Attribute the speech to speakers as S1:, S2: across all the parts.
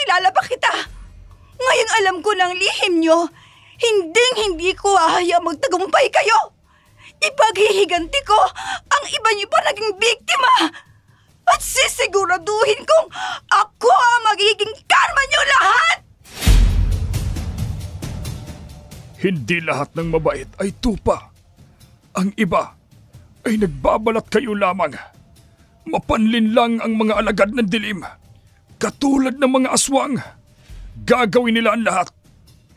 S1: kilala pa kita. Ngayon alam ko ng lihim nyo. Hindi ko ahaya magtagumpay kayo. Ipaghihiganti ko ang iba niyo pa naging biktima. At sisiguraduhin kong ako ang magiging karma niyo lahat!
S2: Hindi lahat ng mabait ay tupa. Ang iba ay nagbabalat kayo lamang. Mapanlin lang ang mga alagad ng dilim. Katulad ng mga aswang. Gagawin nila ang lahat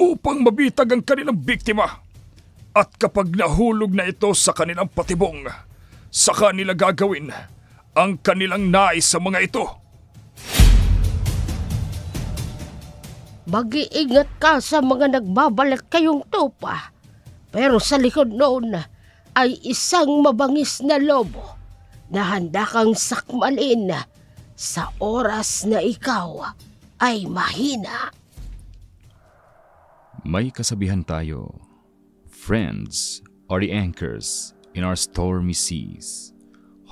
S2: upang mabitag ang kanilang biktima. At kapag nahulog na ito sa kanilang patibong, saka nila gagawin ang kanilang nais sa mga ito.
S3: Mag-iingat ka sa mga nagbabalat kayong tupa. Pero sa likod noon ay isang mabangis na lobo na handa kang sakmalin sa oras na ikaw ay mahina.
S4: May kasabihan tayo, friends are the anchors in our stormy seas,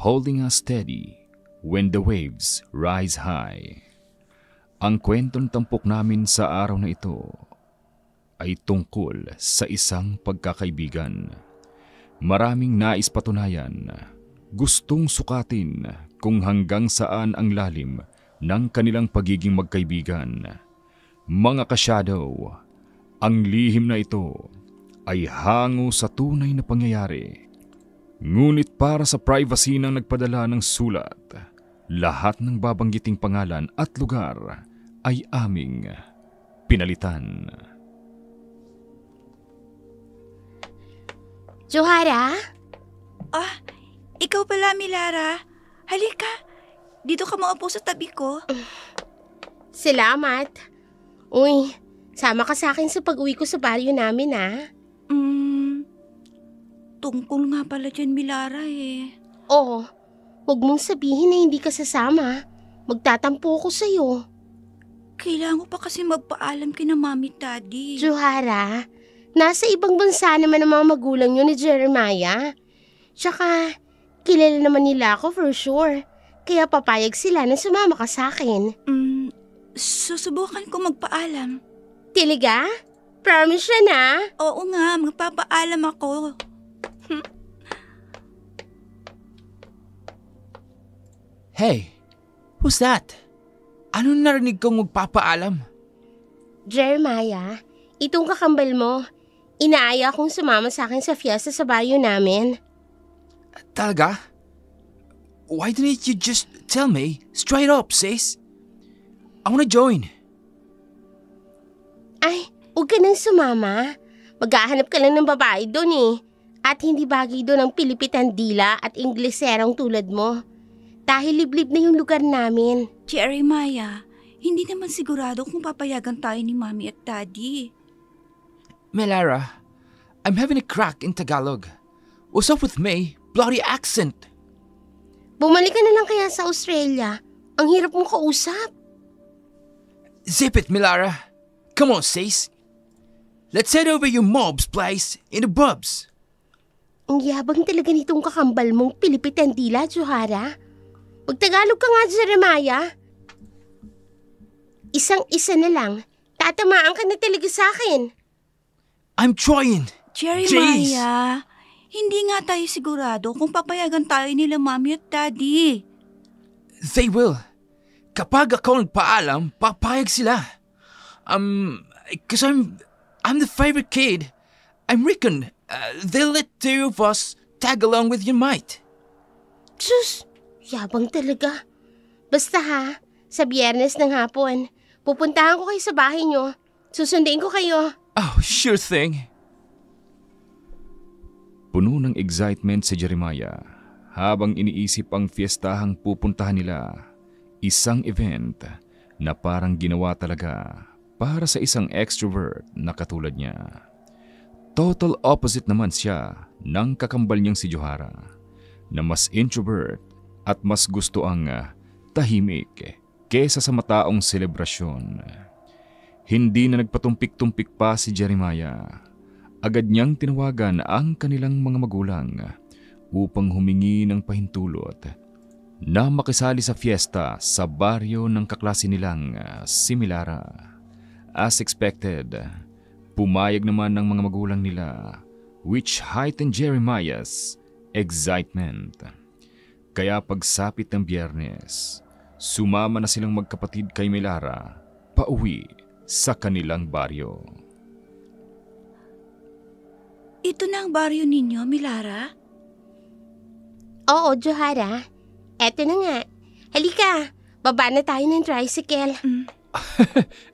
S4: holding us steady when the waves rise high. Ang kwentong tampok namin sa araw na ito ay tungkol sa isang pagkakaibigan. Maraming nais patunayan, gustong sukatin kung hanggang saan ang lalim ng kanilang pagiging magkaibigan. Mga ka-shadow, ang lihim na ito ay hango sa tunay na pangyayari. Ngunit para sa privacy ng nagpadala ng sulat, lahat ng babanggiting pangalan at lugar ay aming pinalitan.
S3: Johara?
S1: Ikaw pala, Milara. Halika, dito ka maupo sa tabi ko.
S3: Salamat. Uy, sama ka sa akin sa pag-uwi ko sa baryo namin,
S1: Tungkol nga pala dyan, Milara
S3: Oo, huwag mong sabihin na hindi ka sasama. Magtatampo ko sa'yo.
S1: Kailangan ko pa kasi magpaalam kina Mami at Daddy.
S3: Johara, nasa ibang bansa naman ang mga magulang nyo ni Jeremiah. Tsaka, kilala naman nila ako for sure. Kaya papayag sila na sumama ka sa akin.
S1: Susubukan ko magpaalam.
S3: Talaga? Promise siya na?
S1: Oo nga, magpapaalam ako.
S5: Hey, who's that? Anong narinig kong magpapaalam?
S3: Jeremiah, itong kakambal mo. Inaaya akong sumama sa akin sa fiesta sa baryo namin.
S5: Talaga? Why didn't you just tell me straight up, sis? I wanna join.
S3: Ay, huwag ka nang sumama. Maghahanap ka lang ng babae doon At hindi bagay doon ang Pilipitan dila at Ingleserong tulad mo. Dahil liblib na yung lugar namin.
S1: Jeremiah, hindi naman sigurado kung papayagan tayo ni Mami at Daddy.
S5: Melara, I'm having a crack in Tagalog. What's up with me? Bloody accent.
S3: Bumalik ka na lang kaya sa Australia. Ang hirap mong kausap.
S5: Zip it, Melara. Come on, sis. Let's head over your mob's place in the bubs.
S3: Ang yabang talaga nitong kakambal mong Pilipitan dila, Johara. Magtagalog ka nga, Jeremiah. Isang-isa na lang. Tatamaan ka na talaga sa akin.
S5: I'm trying.
S1: Jeremiah, hindi nga tayo sigurado kung papayagan tayo nila Mami at Daddy.
S5: They will. Kapag ako nagpaalam, papayag sila. Because I'm the favorite kid. I'm Rickon. They'll let two of us tag along with your mate.
S3: Sus, yabang talaga. Basta sa Biyernes ng hapon, pupuntahan ko kayo sa bahay nyo. Susundin ko kayo.
S5: Oh, sure thing.
S4: Puno ng excitement si Jeremiah habang iniisip ang fiestahang pupuntahan nila. Isang event na parang ginawa talaga para sa isang extrovert na katulad niya. Total opposite naman siya ng kakambal niyang si Johara, na mas introvert at mas gusto ang tahimik kesa sa mataong selebrasyon. Hindi na nagpatumpik-tumpik pa si Jeremiah. Agad niyang tinawagan ang kanilang mga magulang upang humingi ng pahintulot na makisali sa fiesta sa baryo ng kaklase nilang si Milara. As expected, pumayag naman ng mga magulang nila, which heightened Jeremiah's excitement. Kaya pagsapit ng Biyernes, sumama na silang magkapatid kay Milara pauwi sa kanilang baryo.
S1: Ito na ang baryo ninyo, Milara?
S3: Oo, Johara. Eto na nga. Halika, baba na tayo ng tricycle.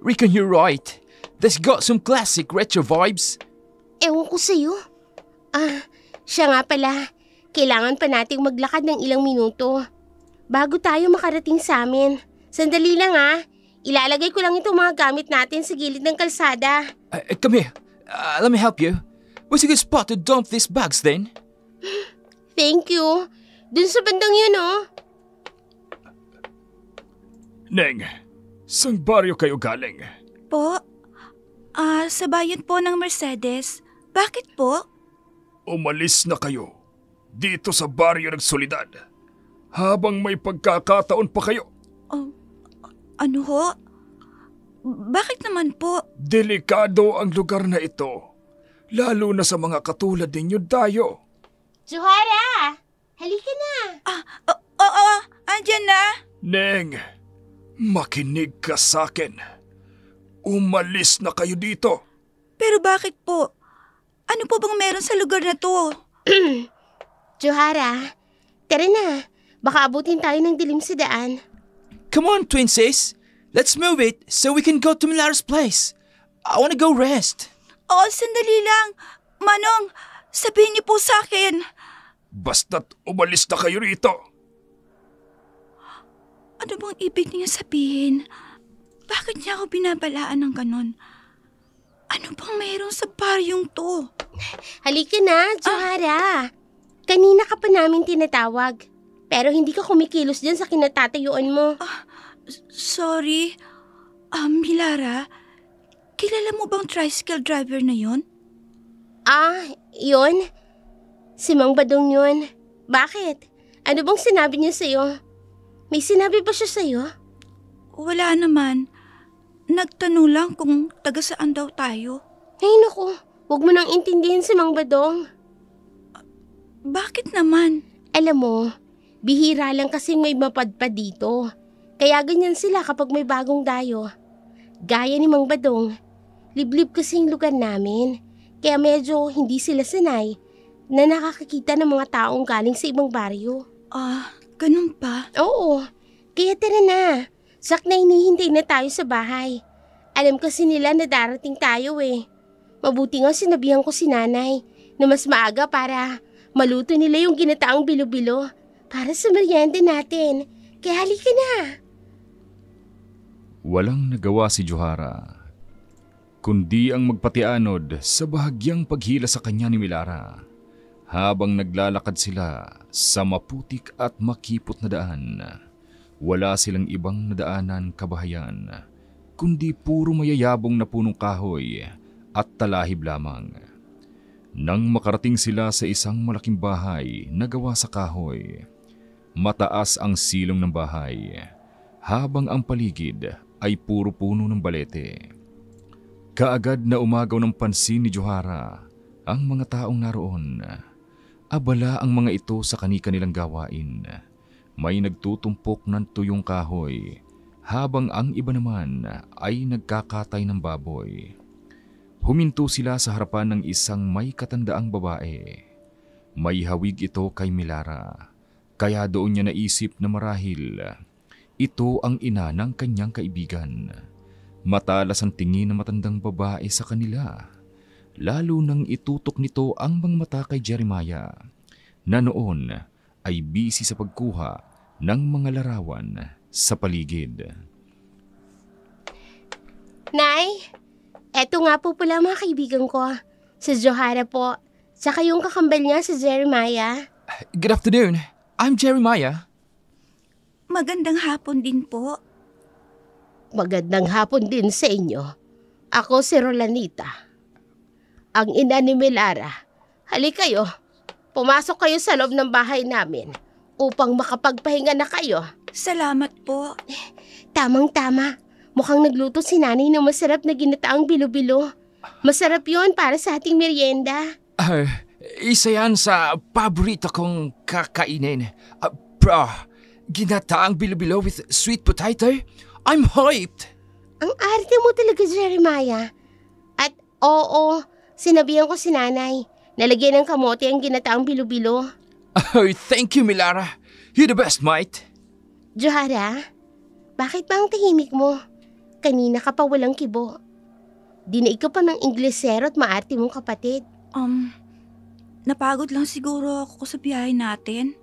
S5: Rickon, you're right. This got some classic retro vibes.
S3: Ewan ko sa'yo. Siya nga pala. Kailangan pa nating maglakad ng ilang minuto bago tayo makarating sa amin. Sandali lang Ilalagay ko lang itong mga gamit natin sa gilid ng kalsada.
S5: Come here. Let me help you. Where's a good spot to dump these bags then?
S3: Thank you. Dun sa bandang yun,
S2: Neng, sang baryo kayo galing?
S1: Po? Sa bayan po ng Mercedes. Bakit po?
S2: Umalis na kayo dito sa baryo ng Solidad habang may pagkakataon pa kayo.
S1: Ano ho? Bakit naman po?
S2: Delikado ang lugar na ito, lalo na sa mga katulad ninyo dayo.
S3: Johara! Halika na!
S1: Oo, andyan na.
S2: Neng, makinig ka sa akin. Umalis na kayo dito.
S1: Pero bakit po? Ano po bang meron sa lugar na to?
S3: Johara, tara na. Baka abutin tayo ng dilim sa daan.
S5: Come on, twin sis. Let's move it so we can go to Milara's place. I want to go rest.
S1: Sandali lang. Manong, sabihin niyo po sa akin.
S2: Basta't umalis na kayo rito.
S1: Ano bang ibig niya sabihin? Bakit niya ako binabalaan ng ganon? Ano bang meron sa baryong to?
S3: Halika na, Johara. Kanina ka pa namin tinatawag. Pero hindi ka kumikilos dyan sa kinatatayuan mo.
S1: Sorry. Milara, kilala mo bang tricycle driver na yon?
S3: Yun? Si Mang Badong yun. Bakit? Ano bang sinabi niya sa'yo? May sinabi ba siya sa'yo?
S1: Wala naman. Nagtanong lang kung taga saan daw tayo.
S3: Ay naku, huwag mo nang intindihin si Mang Badong.
S1: Bakit naman?
S3: Alam mo, bihira lang kasing may mapadpad dito. Kaya ganyan sila kapag may bagong dayo. Gaya ni Mang Badong, liblib kasing lugar namin. Kaya medyo hindi sila sanay na nakakakita ng mga taong galing sa ibang baryo.
S1: Ganun pa?
S3: Oo, kaya tara na. Sak na hinihintay na tayo sa bahay. Alam kasi nila na darating tayo Mabuti nga sinabihan ko si nanay na mas maaga para maluto nila yung ginataang bilo-bilo para sa merienda natin. Kaya halika na.
S4: Walang nagawa si Johara, kundi ang magpatianod sa bahagyang paghila sa kanya ni Milara habang naglalakad sila sa maputik at makipot na daan. Wala silang ibang nadaanan kabahayan, kundi puro mayayabong na punong kahoy at talahib lamang. Nang makarating sila sa isang malaking bahay na gawa sa kahoy, mataas ang silong ng bahay, habang ang paligid ay puro puno ng balete. Kaagad na umagaw ng pansin ni Johara ang mga taong naroon. Abala ang mga ito sa kani-kanilang gawain. May nagtutumpok ng tuyong kahoy, habang ang iba naman ay nagkakatay ng baboy. Huminto sila sa harapan ng isang may katandaang babae. May hawig ito kay Milara, kaya doon niya naisip na marahil ito ang ina ng kanyang kaibigan. Matalas ang tingin ng matandang babae sa kanila, lalo nang itutok nito ang mga mata kay Jeremiah, na noon ay busy sa pagkuha ng mga larawan sa paligid.
S3: Nay, eto nga po pala mga kaibigan ko. Si Johara po, saka yung kakambal niya si Jeremiah.
S5: Good afternoon. I'm Jeremiah.
S1: Magandang hapon din po.
S3: Magandang hapon din sa inyo. Ako si Rolanita, ang ina ni Milara. Halika kayo. Pumasok kayo sa loob ng bahay namin upang makapagpahinga na kayo.
S1: Salamat po.
S3: Tamang-tama. Mukhang nagluto si nanay ng masarap na ginataang bilo-bilo. Masarap yon para sa ating merienda.
S5: Isa yan sa paborito kong kakainin. Ginataang bilo-bilo with sweet potato? I'm hyped!
S3: Ang arte mo talaga, Jeremiah. At oo, sinabihan ko si nanay. Nalagyan ng kamote ang ginataang bilo-bilo.
S5: Oh, thank you, Milara. You're the best, mate.
S3: Johara, bakit ba ang tahimik mo? Kanina ka pa walang kibo. Dinaig ka pa ng Inglesero at maarte mong kapatid.
S1: Napagod lang siguro ako sa biyahe natin.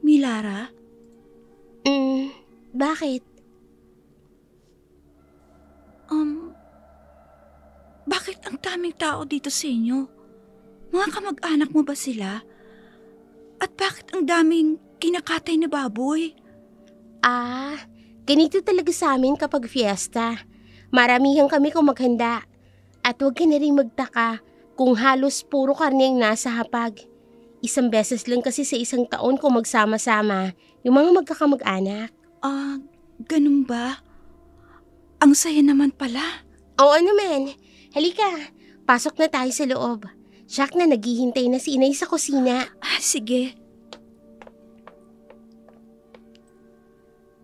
S1: Milara?
S3: Bakit?
S1: Bakit ang daming tao dito sa inyo? Mga kamag-anak mo ba sila? At bakit ang daming kinakatay na baboy?
S3: Ganito talaga sa amin kapag fiesta. Maramihan kami kung maghanda. At huwag ka na rin magtaka kung halos puro karne ang nasa hapag. Isang beses lang kasi sa isang taon kung magsama-sama yung mga magkakamag-anak.
S1: Ganun ba? Ang saya naman pala.
S3: Oo naman. Halika, pasok na tayo sa loob. Siyak na naghihintay na si Inay sa kusina.
S1: Sige.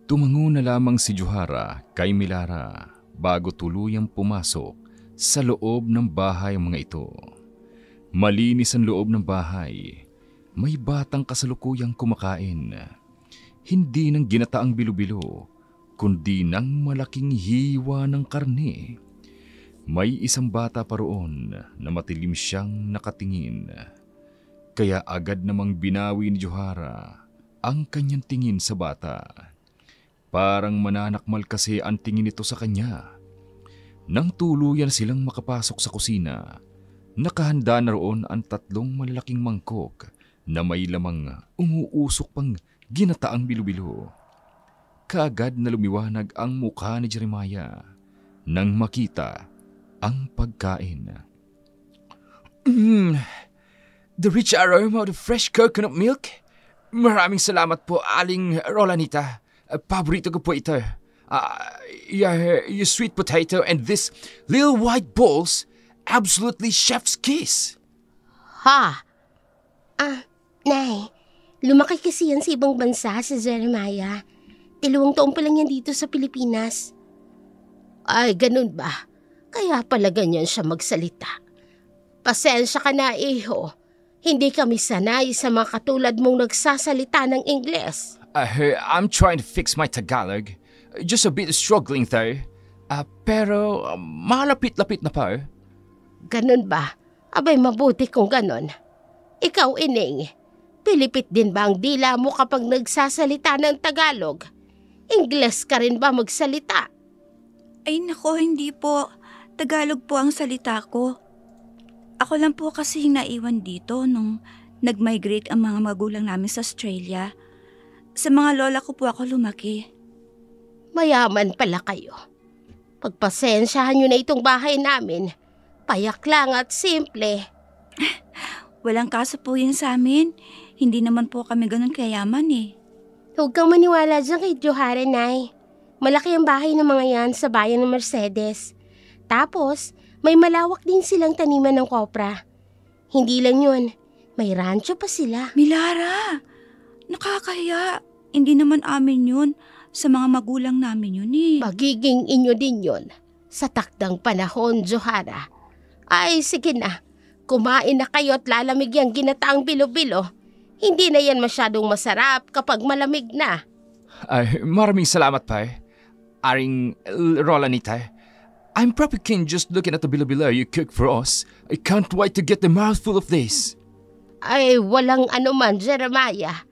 S4: Tumango na lamang si Johara kay Milara bago tuluyang pumasok sa loob ng bahay ang mga ito. Malinis ang loob ng bahay. May batang kasalukuyang kumakain. Hindi ng ginataang bilo-bilo, kundi ng malaking hiwa ng karne. May isang bata pa roon na matilim siyang nakatingin. Kaya agad namang binawi ni Johara ang kanyang tingin sa bata. Parang mananakmal kasi ang tingin nito sa kanya. Nang tuluyan silang makapasok sa kusina, nakahanda na roon ang 3 malalaking mangkok na may lamang umuusok pang ginataang bilo-bilo. Kaagad na lumiwanag ang mukha ni Jeremiah nang makita ang pagkain.
S5: The rich aroma of the fresh coconut milk. Maraming salamat po, Aling Rolanita. Paborito ko po ito. Your sweet potato and this little white balls, absolutely chef's kiss.
S3: Nay, lumaki kasi yan sa ibang bansa si Jeremiah. 2 taon pa lang yan dito sa Pilipinas. Ay, ganun ba? Kaya pala ganyan siya magsalita. Pasensya ka na, iho. Hindi kami sanay sa mga katulad mong nagsasalita ng Ingles.
S5: I'm trying to fix my Tagalog. Just a bit struggling though. Pero malapit-lapit na pa.
S3: Ganun ba? Abay, mabuti kung ganun. Ikaw, Ining, pilipit din ba ang dila mo kapag nagsasalita ng Tagalog? Ingles ka rin ba magsalita?
S1: Ay nako, hindi po. Tagalog po ang salita ko. Ako lang po kasi naiwan dito nung nag-migrate ang mga magulang namin sa Australia. Sa mga lola ko po ako lumaki.
S3: Mayaman pala kayo. Pagpasensyahan nyo na itong bahay namin. Payak lang at simple.
S1: Walang kaso po yun sa amin. Hindi naman po kami ganun kayaman eh.
S3: Huwag kang maniwala dyan kay Johara, Nay. Malaki ang bahay ng mga yan sa bayan ng Mercedes. Tapos, may malawak din silang taniman ng kopra. Hindi lang yun, may rancho pa sila.
S1: Milara, nakakahiya. Hindi naman amin yun. Sa mga magulang namin yun eh.
S3: Magiging inyo din yun. Sa takdang panahon, Johara. Ay, sige na. Kumain na kayo at lalamig yung ginataang bilo-bilo. Hindi na yan masyadong masarap kapag malamig na.
S5: Maraming salamat pa. Aring Rolanita. I'm probably keen just looking at the bilo-bilo you cooked for us. I can't wait to get the mouthful of this.
S3: Ay, walang anuman, Jeremiah.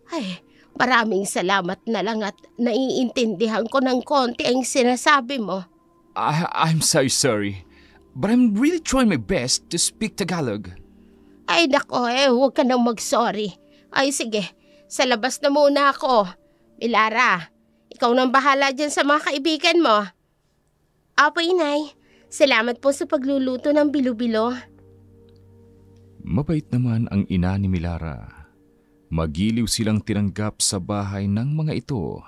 S3: Ay, maraming salamat na lang at naiintindihan ko ng konti ang sinasabi mo.
S5: I'm so sorry. But I'm really trying my best to speak Tagalog.
S3: Ay, nako huwag ka nang mag-sorry. Ay, sige, sa labas na muna ako. Milara, ikaw nang bahala dyan sa mga kaibigan mo. Apo, Inay, salamat po sa pagluluto ng bilo-bilo.
S4: Mabait naman ang ina ni Milara. Magiliw silang tinanggap sa bahay ng mga ito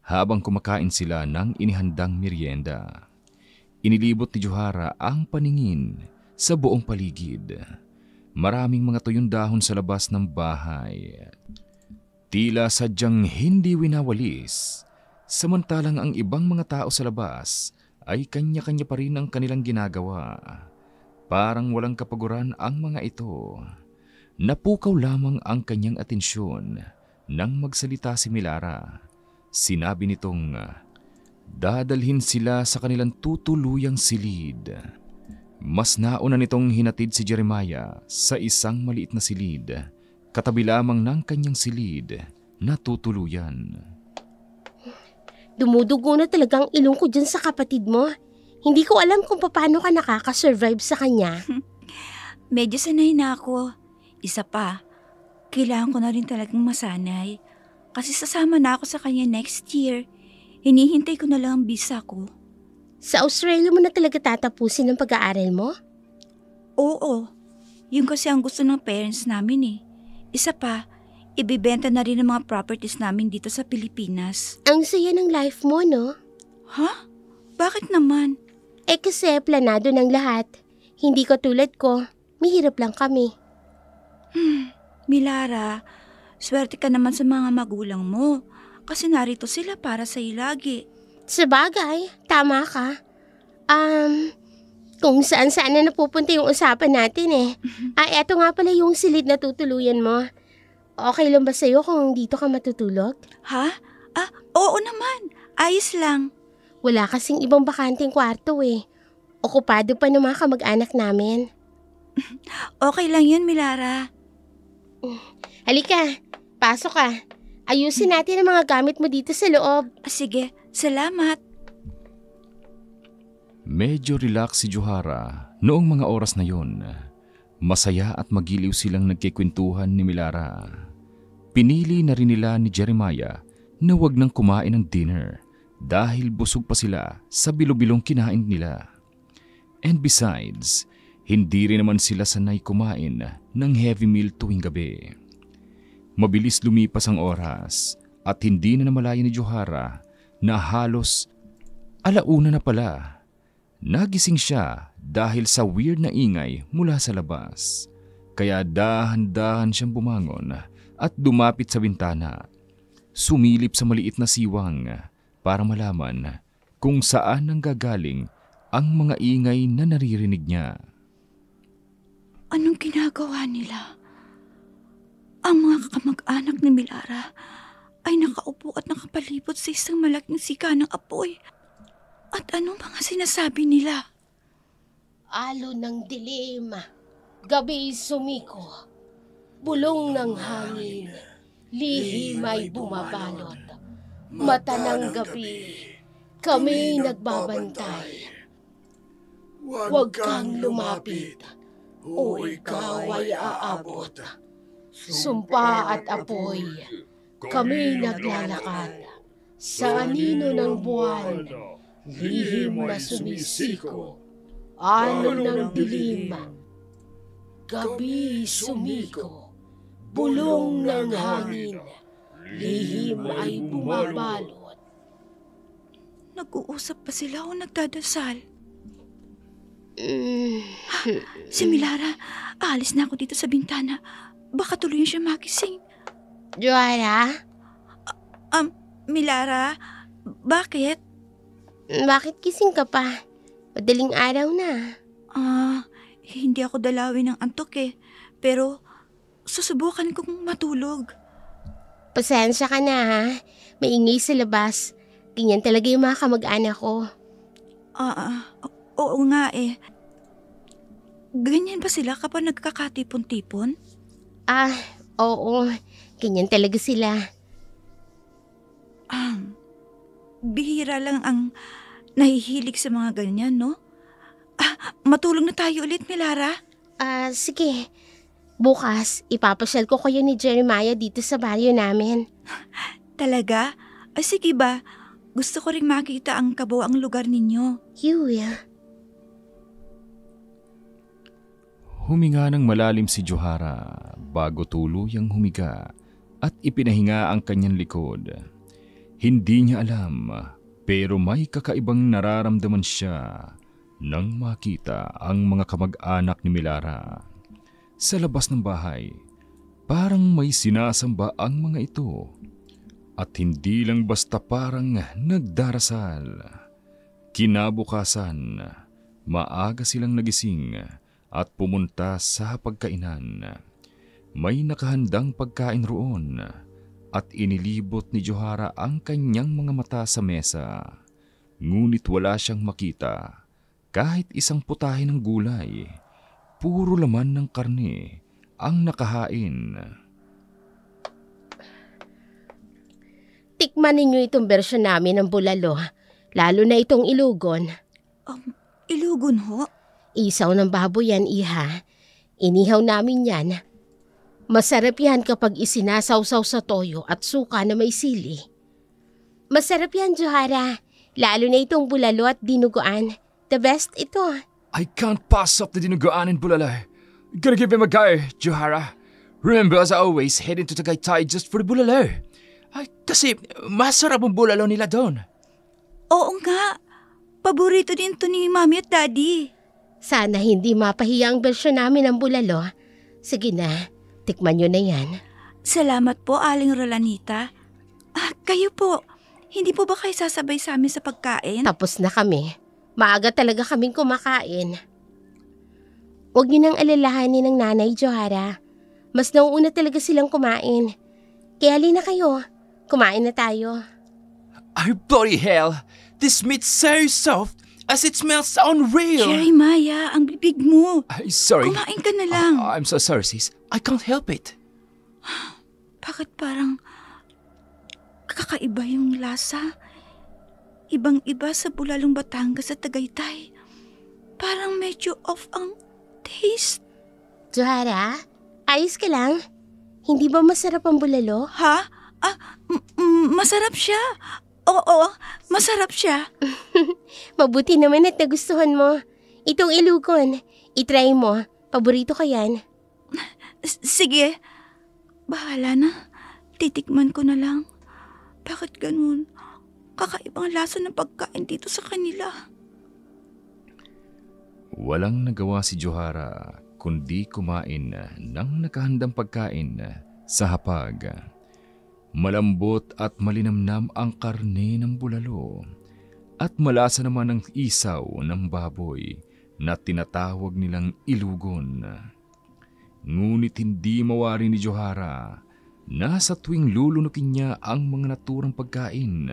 S4: habang kumakain sila ng inihandang merienda. Inilibot ni Johara ang paningin sa buong paligid. Maraming mga tuyong dahon sa labas ng bahay. Tila sadyang hindi winawalis. Samantalang ang ibang mga tao sa labas ay kanya-kanya pa rin ang kanilang ginagawa. Parang walang kapaguran ang mga ito. Napukaw lamang ang kanyang atensyon nang magsalita si Milara. Sinabi nitong dadalhin sila sa kanilang tutuluyang silid. Mas nauna nitong hinatid si Jeremiah sa isang maliit na silid, katabi lamang ng kanyang silid na tutuluyan.
S3: Dumudugo na talagang ilong ko dyan sa kapatid mo. Hindi ko alam kung paano ka nakakasurvive sa kanya.
S1: Medyo sanay na ako. Isa pa, kailangan ko na rin talagang masanay. Kasi sasama na ako sa kanya next year. Hinihintay ko na lang ang visa ko.
S3: Sa Australia mo na talaga tatapusin ang pag-aaral mo?
S1: Oo, yun kasi ang gusto ng parents namin eh. Isa pa, ibibenta na rin ang mga properties namin dito sa Pilipinas.
S3: Ang saya ng life mo, no?
S1: Ha? Bakit naman?
S3: Kasi planado ng lahat. Hindi ko tulad ko. Mahirap lang kami.
S1: Milara, swerte ka naman sa mga magulang mo. Kasi narito sila para sa lagi.
S3: Sabagay, tama ka. Kung saan-saan na napupunta yung usapan natin eh. Eto nga pala yung silid na tutuluyan mo. Okay lang ba sa'yo kung dito ka matutulog?
S1: Ha? Oo naman. Ayos lang.
S3: Wala kasing ibang bakanting kwarto eh. Okupado pa ng mga kamag-anak namin.
S1: Okay lang yun, Milara.
S3: Halika, pasok ka. Ayusin natin ang mga gamit mo dito sa loob.
S1: Sige, salamat.
S4: Medyo relax si Johara noong mga oras na yon. Masaya at magiliw silang nagkikwentuhan ni Milara. Pinili na rin nila ni Jeremiah na wag nang kumain ng dinner dahil busog pa sila sa bilo-bilong kinain nila. And besides, hindi rin naman sila sanay kumain ng heavy meal tuwing gabi. Mabilis lumipas ang oras at hindi na namalayan ni Johara na halos alauna na pala. Nagising siya dahil sa weird na ingay mula sa labas. Kaya dahan-dahan siyang bumangon at dumapit sa bintana. Sumilip sa maliit na siwang para malaman kung saan nanggagaling ang mga ingay na naririnig niya.
S1: Anong ginagawa nila? Ang mga kamag-anak ni Milara ay nakaupo at nakapalibot sa isang malaking sika ng apoy. At anong mga sinasabi nila?
S3: Alon ng dilim, gabi sumiko, bulong ng hangin, lihim ay bumabalot, mata ng gabi, kami nagbabantay. Huwag kang lumapit, o ikaw ay aabot. Sumpa at apoy, kami naglalakad, sa anino ng buwan, lihim na sumisiko, alon ng dilim, gabi sumiko, bulong ng hangin, lihim ay bumabalot.
S1: Nag-uusap pa sila o nagdadasal? Si Milara, aalis na ako dito sa bintana. Baka tuloy siya magising.
S3: Joanna?
S1: Milara, bakit?
S3: Bakit gising ka pa? Madaling araw na.
S1: Hindi ako dalawin ng antok eh. Pero susubukan kong matulog.
S3: Pasensya ka na ha. Maingay sa labas. Ganyan talaga yung mga kamag-anak ko.
S1: Oo nga eh. Ganyan ba sila kapag nagkakatipon-tipon?
S3: Oo. Ganyan talaga sila.
S1: Bihira lang ang nahihilig sa mga ganyan, no? Matulog na tayo ulit, Milara.
S3: Sige. Bukas, ipapasyal ko kayo ni Jeremiah dito sa baryo namin.
S1: Talaga? Sige ba? Gusto ko ring makita ang kabuang lugar ninyo.
S3: You will.
S4: Huminga ng malalim si Johara bago tuluyang humiga at ipinahinga ang kanyang likod. Hindi niya alam, pero may kakaibang nararamdaman siya nang makita ang mga kamag-anak ni Melara. Sa labas ng bahay, parang may sinasamba ang mga ito. At hindi lang basta parang nagdarasal. Kinabukasan, maaga silang nagising at pumunta sa pagkainan. May nakahandang pagkain roon at inilibot ni Johara ang kanyang mga mata sa mesa. Ngunit wala siyang makita kahit isang putahe ng gulay. Puro laman ng karne ang nakahain.
S3: Tikman ninyo itong bersyon namin ng bulalo, lalo na itong ilugon.
S1: Ilugon ho?
S3: Isaw ng baboy yan, iha. Inihaw namin yan. Masarap yan kapag isinasawsaw sa toyo at suka na may sili. Masarap yan, Johara. Lalo na itong bulalo at dinuguan. The best ito.
S4: I can't pass up the dinuguan and bulalo. Gotta give him a go, Johara. Remember, as I always, head into Tagaytay just for the bulalo.
S5: Ay, kasi masarap ang bulalo nila doon.
S1: Oo nga. Paborito din to ni Mami at Daddy.
S3: Sana hindi mapahiya ang bersyon namin ng bulalo. Sige na, tikman nyo na yan.
S1: Salamat po, Aling Rolanita. Kayo po, hindi po ba kayo sasabay sa amin sa pagkain?
S3: Tapos na kami. Maaga talaga kaming kumakain. Huwag nyo nang alalahanin ng nanay, Johara. Mas nauuna talaga silang kumain. Kaya halina kayo. Kumain na tayo.
S5: Oh, bloody hell! This meat's so soft as it smells unreal!
S1: Jeremiah, ang bibig mo.
S5: Sorry.
S1: Kumain ka na lang.
S5: I'm so sorry, sis. I can't help it.
S1: Bakit parang kakaiba yung lasa? Ibang-iba sa bulalong Batangas at Tagaytay. Parang medyo off ang taste.
S3: Johara, ayos ka lang? Hindi ba masarap ang bulalo?
S1: Ha? Masarap siya. Oo, masarap siya.
S3: Mabuti naman at nagustuhan mo. Itong ilugon, itry mo. Paborito ka yan.
S1: Sige, bahala na. Titikman ko na lang. Bakit ganun? Kakaibang lasa ng pagkain dito sa kanila.
S4: Walang nagawa si Johara kundi kumain ng nakahandang pagkain sa hapag. Malambot at malinamnam ang karne ng bulalo at malasa naman ang isaw ng baboy na tinatawag nilang ilugon. Ngunit hindi mawari ni Johara na sa tuwing lulunukin niya ang mga naturang pagkain,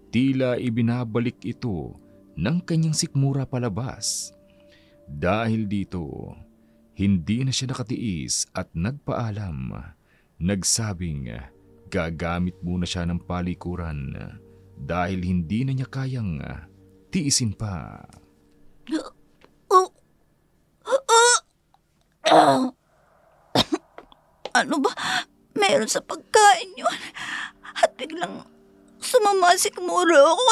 S4: tila ibinabalik ito ng kanyang sikmura palabas. Dahil dito, hindi na siya nakatiis at nagpaalam, nagsabing gagamit muna siya ng palikuran dahil hindi na niya kayang tiisin pa.
S1: Ano ba? Meron sa pagkain yun. At biglang sumamasik mura ako.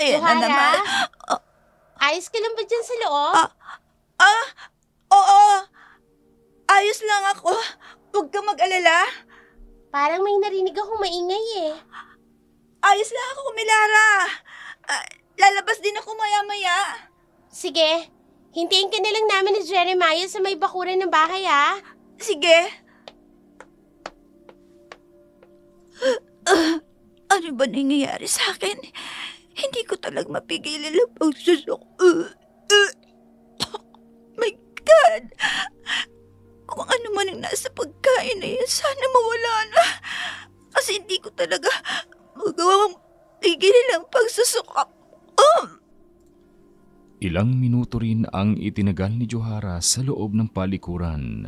S1: Ayan na naman.
S3: Ayos ka lang ba dyan sa loob?
S1: Oo. Ayos lang ako. Huwag ka mag-alala.
S3: Parang may narinig akong maingay eh.
S1: Ayos lang ako, Melara. Lalabas din ako maya-maya.
S3: Sige, hintayin ka na lang namin ni Jeremiah sa may bakuran ng bahay ha.
S1: Sige. Ano ba nangyayari sa akin? Hindi ko talagang mapigilan ang pagsusok. My God! Kung ano man ang nasa pagkain na yan, sana mawala na. Kasi hindi ko talaga magawang pigilan ang pagsusok.
S4: Ilang minuto rin ang itinagal ni Johara sa loob ng palikuran.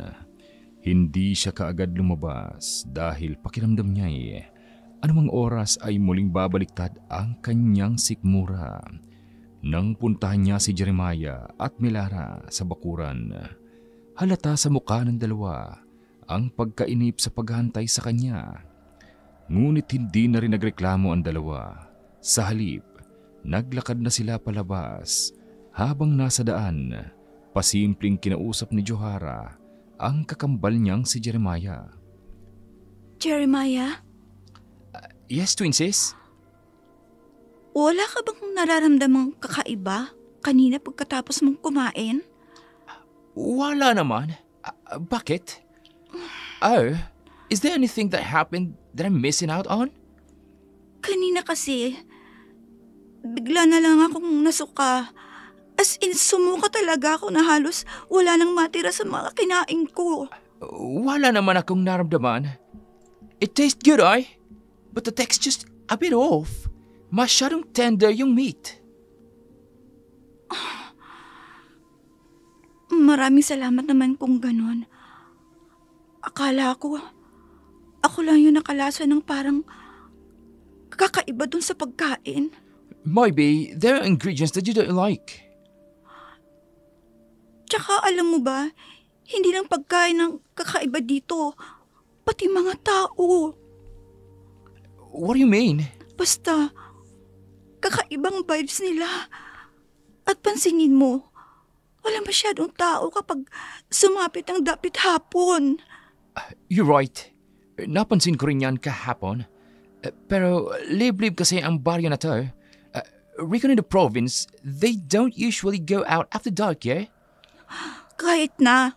S4: Hindi siya kaagad lumabas dahil pakiramdam niya anumang oras ay muling babaliktad ang kanyang sikmura. Nang puntahan niya si Jeremiah at Melara sa bakuran, halata sa mukha ng dalawa ang pagkainip sa paghantay sa kanya. Ngunit hindi na rin nagreklamo ang dalawa. Sa halip, naglakad na sila palabas. Habang nasa daan, pasimpleng kinausap ni Johara ang kakambal niyang si Jeremiah.
S1: Jeremiah,
S4: Yes, Twin Sis?
S1: wala ka bang nararamdamang kakaiba kanina pagkatapos mong kumain?
S5: Wala naman. Bakit? Oh, is there anything that happened that I'm missing out on?
S1: Kanina kasi, bigla na lang akong nasuka. As in, sumuka talaga ako na halos wala nang matira sa mga kinain ko.
S5: Wala naman akong naramdaman. It tastes good, but the texture's a bit off. Masyadong tender yung meat.
S1: Maraming salamat naman kung ganun. Akala ko, ako lang yung nakalasa ng parang kakaiba dun sa pagkain.
S5: Maybe there are ingredients that you don't like.
S1: Tsaka alam mo ba, hindi lang pagkain ng kakaiba dito, pati mga tao.
S5: What do you mean?
S1: Basta, kakaibang vibes nila. At pansinin mo, wala masyadong tao kapag sumapit ang dapit hapon.
S5: You're right. Napansin ko rin yan kahapon. Pero liblib kasi ang baryo na to. Recon in the province, they don't usually go out after dark, yeah?
S1: Kahit na.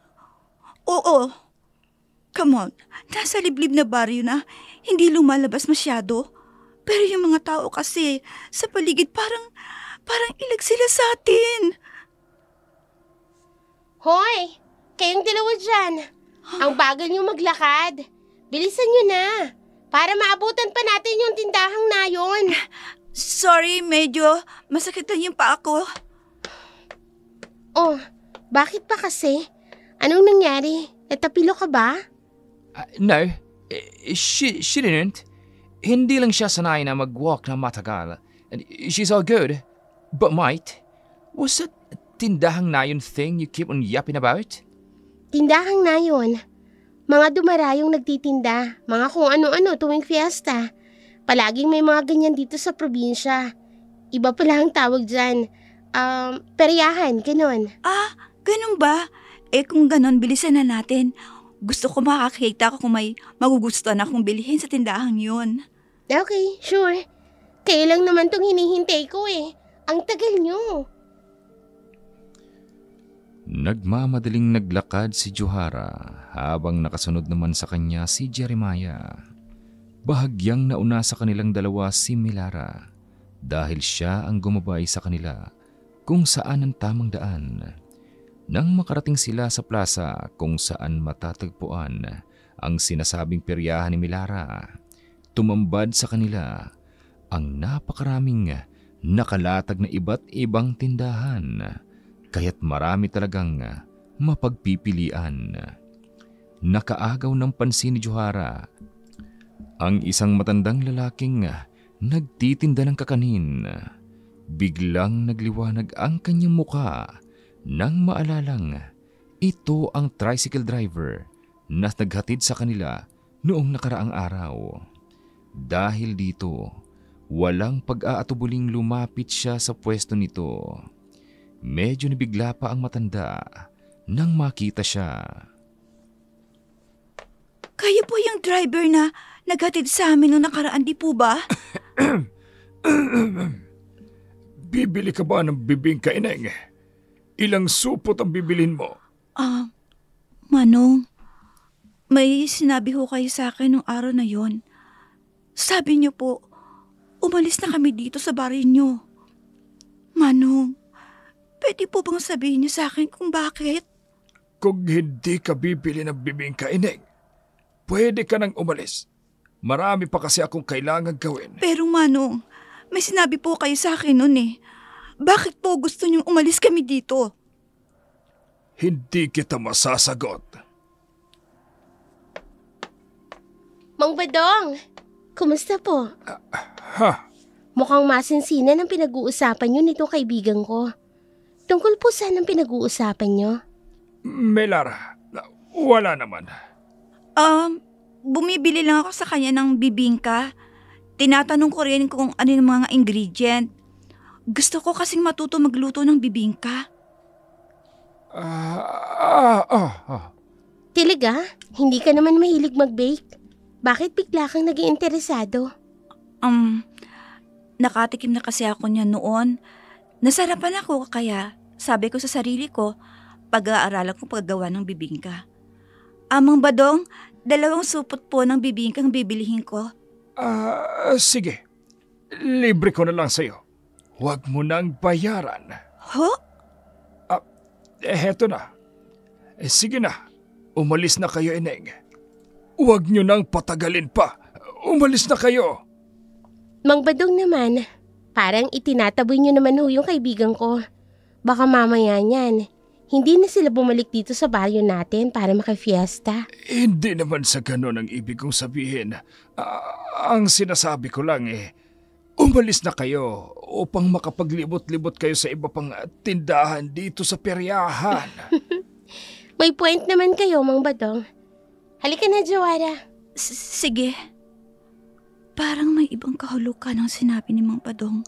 S1: Oo. Come on, nasa liblib na baryo na, hindi lumalabas masyado. Pero yung mga tao kasi sa paligid parang ilag sila sa atin.
S3: Hoy! Kayong dalawa dyan. Ang bagal niyo maglakad. Bilisan niyo na. Para maabutan pa natin yung tindahang nayon.
S1: Sorry, medyo masakit lang yung paa ko.
S3: Oh, bakit pa kasi? Anong nangyari? Natapilo ka ba?
S5: No, she didn't. Hindi lang siya sanay na mag-walk na matagal. And she's all good. But mate, was that tindahang nayon thing you keep on yapping about?
S3: Tindahang nayon. Mga dumarayong nagtitinda. Mga kung ano-ano tuwing fiesta. Palaging may mga ganyan dito sa probinsya. Iba pala ang tawag dyan. Peryahan, ganon.
S1: Ah, ganun ba? Kung ganun, bilisan na natin. Gusto ko makakita ko kung may magugustuhan akong bilhin sa tindahang yun.
S3: Okay, sure. Kayo lang naman tong hinihintay ko eh. Ang tagal nyo.
S4: Nagmamadaling naglakad si Johara habang nakasunod naman sa kanya si Jeremiah. Bahagyang nauna sa kanilang dalawa si Milara dahil siya ang gumabay sa kanila kung saan ang tamang daan. Nang makarating sila sa plaza kung saan matatagpuan ang sinasabing peryahan ni Milara, tumambad sa kanila ang napakaraming nakalatag na iba't ibang tindahan, kaya't marami talagang mapagpipilian. Nakaagaw ng pansin ni Johara ang isang matandang lalaking nagtitinda ng kakanin. Biglang nagliwanag ang kanyang muka nang maalalang ito ang tricycle driver na naghatid sa kanila noong nakaraang araw. Dahil dito, walang pag-aatubuling lumapit siya sa pwesto nito. Medyo nabigla pa ang matanda nang makita siya.
S1: Kayo po yung driver na naghatid sa amin noong nakaraan, di po ba?
S2: Bibili ka ba ng bibingka, Ineng? Ilang supot ang bibilin mo?
S1: Manong, may sinabi ho kayo sa akin nung araw na yon. Sabi niyo po, umalis na kami dito sa bahay niyo. Manong, pwede po bang sabihin niyo sa akin kung bakit?
S2: Kung hindi ka bibili ng bibingka, Ineng, pwede ka nang umalis. Marami pa kasi akong kailangan gawin.
S1: Pero Manong, may sinabi po kayo sa akin noon eh. Bakit po gusto niyong umalis kami dito?
S2: Hindi kita masasagot.
S3: Mang Badong, kumusta po?
S2: Ha?
S3: Mukhang masinsinan ang pinag-uusapan nyo nitong kaibigan ko. Tungkol po saan ang pinag-uusapan nyo?
S2: Melara, wala naman.
S1: Bumibili lang ako sa kanya ng bibingka. Tinatanong ko rin kung ano yung mga ingredient. Gusto ko kasing matuto magluto ng bibingka.
S3: Talaga? Hindi ka naman mahilig mag-bake? Bakit bigla kang naging interesado?
S1: Nakatikim na kasi ako niya noon. Nasarapan ako kaya sabi ko sa sarili ko, pag-aaralan ko paggawa ng bibingka. Amang Badong, 2 supot po ng bibingkang bibilihin ko.
S2: Sige. Libre ko na lang sa'yo. Huwag mo nang bayaran.
S1: Ho?
S2: Heto na. Sige na. Umalis na kayo, Ineng. Huwag nyo nang patagalin pa. Umalis na kayo.
S3: Mang Badong naman, parang itinataboy niyo naman ho yung kaibigan ko. Baka mamaya niyan, hindi na sila bumalik dito sa baryo natin para makifiesta.
S2: Hindi naman sa ganon ang ibig kong sabihin. Ang sinasabi ko lang umalis na kayo upang makapaglibot-libot kayo sa iba pang tindahan dito sa peryahan.
S3: May point naman kayo, Mang Badong. Halika na, Joara.
S1: Sige. Parang may ibang kahulukan ang sinabi ni Mang Badong.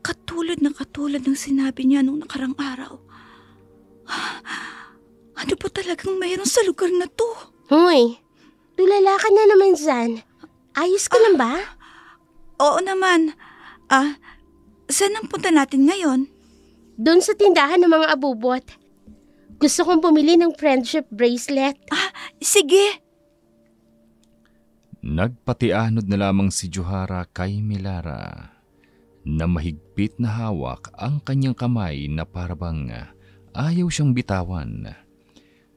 S1: Katulad ng sinabi niya nung nakarang araw. Ano ba talagang mayroon sa lugar na to?
S3: Hoy, tulala ka na naman dyan. Ayos ka lang ba?
S1: Oo naman. Saan ang punta natin ngayon?
S3: Doon sa tindahan ng mga abubot. Gusto kong bumili ng friendship bracelet.
S1: Sige.
S4: Nagpatianod na lamang si Johara kay Milara na mahigpit na hawak ang kanyang kamay na parabang ayaw siyang bitawan.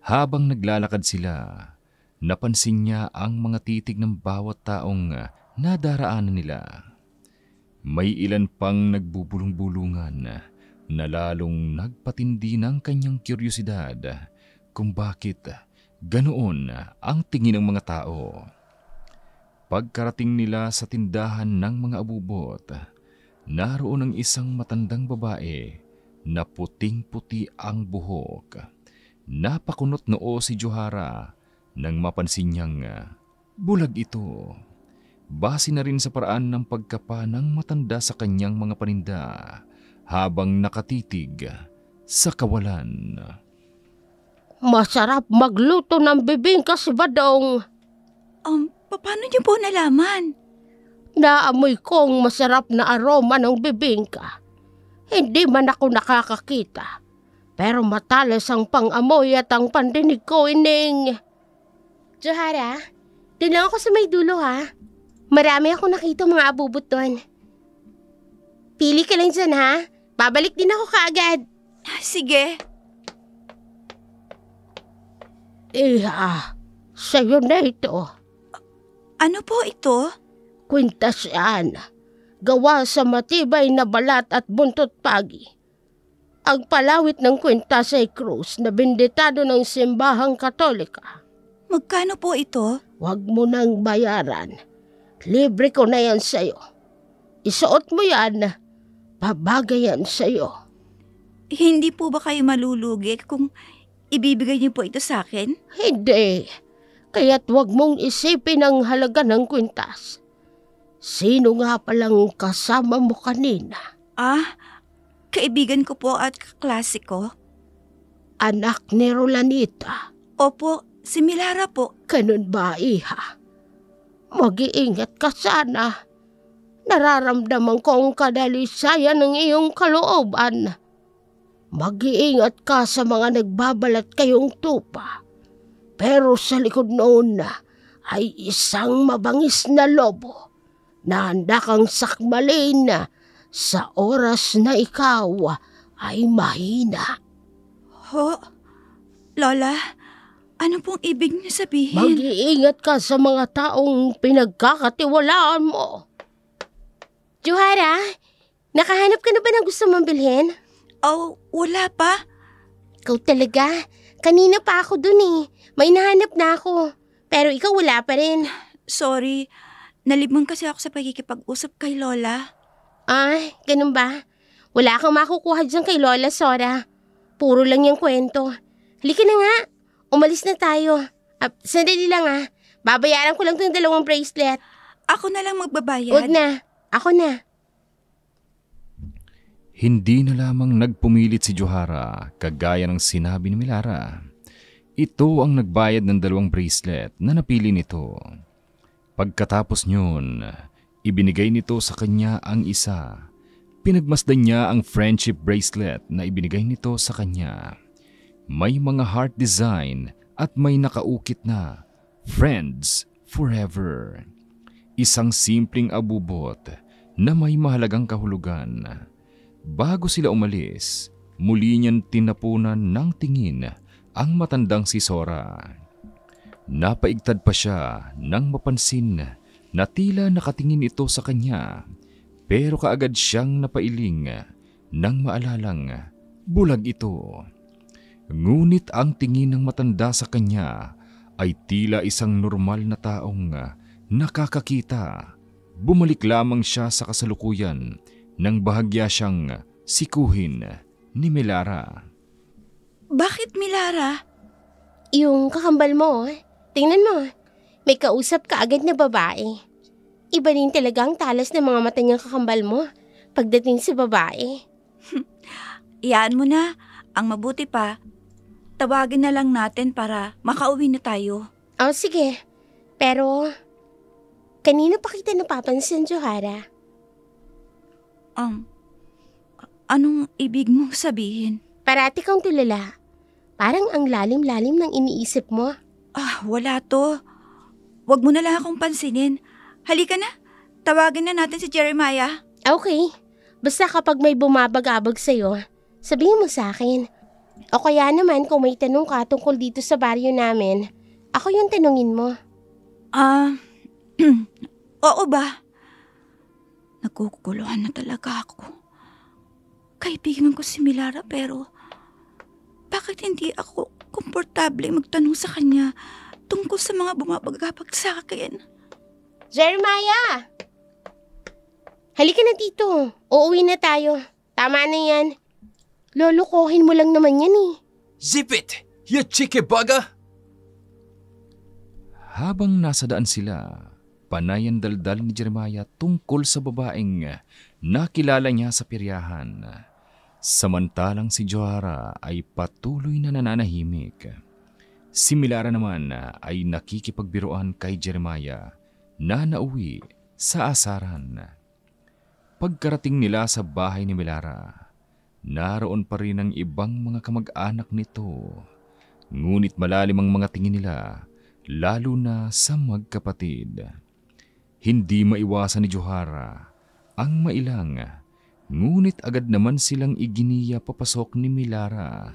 S4: Habang naglalakad sila, napansin niya ang mga titig ng bawat taong nadaraanan nila. May ilan pang nagbubulong-bulungan na lalong nagpatindi ng kanyang kuryosidad kung bakit ganoon ang tingin ng mga tao. Pagkarating nila sa tindahan ng mga abubot, naroon ang isang matandang babae na puting-puti ang buhok. Napakunot noo si Johara nang mapansin niyang bulag ito. Base na rin sa paraan ng pagkapa ng matanda sa kanyang mga paninda habang nakatitig sa kawalan.
S3: Masarap magluto ng bibingka si Badong.
S1: Paano niyo po nalaman?
S3: Naamoy kong masarap na aroma ng bibingka. Hindi man ako nakakakita. Pero matalas ang pang-amoy at ang pandinig ko, Ineng. Johara, doon lang ako sa may dulo ha. Marami akong nakita mga abubot doon. Pili ka lang dyan ha. Babalik din ako kaagad.
S1: Sige.
S3: Sa'yo na ito.
S1: Ano po ito?
S3: Kwintas yan. Gawa sa matibay na balat at buntot pagi. Ang palawit ng kwintas ay krus na bendetado ng simbahang Katolika.
S1: Magkano po ito?
S3: Huwag mo nang bayaran. Libre ko na yan sa'yo. Isuot mo yan. Babagay yan sa'yo.
S1: Hindi po ba kayo malulugi kung ibibigay niyo po ito sa akin?
S3: Hindi. Kaya't huwag mong isipin ang halaga ng kwintas. Sino nga palang kasama mo kanina?
S1: Kaibigan ko po at kaklase ko.
S3: Anak ni Rolanita.
S1: Opo, si Milara po.
S3: Ganun ba, iha? Mag-iingat ka sana. Nararamdaman ko ang kadalisayan ng iyong kalooban. Mag-iingat ka sa mga nagbabalat kayong tupa. Pero sa likod noon ay isang mabangis na lobo na handa kang sakmalin sa oras na ikaw ay mahina.
S1: Ho? Lola, ano pong ibig niyo sabihin?
S3: Mag-iingat ka sa mga taong pinagkakatiwalaan mo. Johara, nakahanap ka na ba ng gusto mong bilhin?
S1: Wala pa.
S3: Ikaw talaga? Kanina pa ako dun eh. May nahanap na ako. Pero ikaw wala pa rin.
S1: Sorry, nalibang kasi ako sa pagkikipag-usap kay Lola.
S3: Ganun ba? Wala kang makukuha dyan kay Lola, Sora. Puro lang yung kwento. Halika na nga. Umalis na tayo. Sandali lang Babayaran ko lang itong 2 bracelet.
S1: Ako na lang magbabayad.
S3: Huwag na. Ako na.
S4: Hindi na lamang nagpumilit si Johara kagaya ng sinabi ni Milara. Ito ang nagbayad ng 2 bracelet na napili nito. Pagkatapos niyon, ibinigay nito sa kanya ang isa. Pinagmasdan niya ang friendship bracelet na ibinigay nito sa kanya. May mga heart design at may nakaukit na Friends Forever. Isang simpleng abubot na may mahalagang kahulugan. Bago sila umalis, muli niyan tinapunan ng tingin ang matandang si Sora. Napaigtad pa siya nang mapansin na tila nakatingin ito sa kanya, pero kaagad siyang napailing nang maalalang bulag ito. Ngunit ang tingin ng matanda sa kanya ay tila isang normal na taong nakakakita. Bumalik lamang siya sa kasalukuyan nang bahagya siyang sikuhin ni Melara.
S1: Bakit, Melara?
S3: Yung kakambal mo, tingnan mo, may kausap ka agad na babae. Iba rin talaga ang talas ng mga mata niyang kakambal mo pagdating sa babae.
S1: Iyaan mo na. Ang mabuti pa, tawagin na lang natin para makauwi na tayo.
S3: Oh, sige. Pero, kanino pa kita napapansin, Johara?
S1: Anong ibig mong sabihin?
S3: Parati kang tulala. Parang ang lalim-lalim ng iniisip mo.
S1: Wala to. Huwag mo na lang akong pansinin. Halika na. Tawagin na natin si Jeremiah.
S3: Okay. Basta kapag may bumabagabag sa'yo, sabihin mo sa akin. O kaya naman kung may tanong ka tungkol dito sa baryo namin, ako yung tanungin mo.
S1: Oo ba? Nagkukuluhan na talaga ako. Kaibigan ko si Melara pero bakit hindi ako komportable magtanong sa kanya tungkol sa mga bumabagabag sa akin?
S3: Jeremiah! Halika na dito. Uuwi na tayo. Tama na yan. Lolokohin mo lang naman yan eh.
S5: Zip it, you cheeky bugger!
S4: Habang nasa daan sila, panay ang daldal ni Jeremiah tungkol sa babaeng nakilala niya sa piryahan. Samantalang si Johara ay patuloy na nananahimik. Si Melara naman ay nakikipagbiruan kay Jeremiah na nauwi sa asaran. Pagkarating nila sa bahay ni Melara, naroon pa rin ang ibang mga kamag-anak nito. Ngunit malalim ang mga tingin nila, lalo na sa magkapatid. Hindi maiwasan ni Johara ang mailang, ngunit agad naman silang iginiya papasok ni Melara.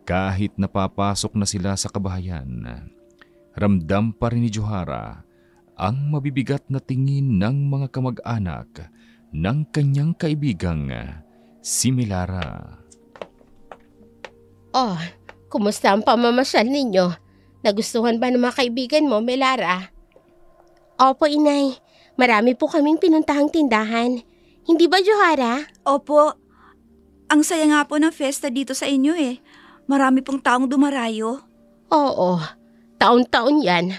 S4: Kahit napapasok na sila sa kabahayan, ramdam pa rin ni Johara ang mabibigat na tingin ng mga kamag-anak ng kanyang kaibigang si Melara.
S3: Oh, kumusta ang pamamasyal ninyo? Nagustuhan ba ng mga kaibigan mo, Melara? Opo, inay. Marami po kaming pinuntahang tindahan. Hindi ba, Johara?
S1: Opo. Ang saya nga po ng fiesta dito sa inyo eh. Marami pong taong dumarayo.
S3: Oo, taon-taon yan.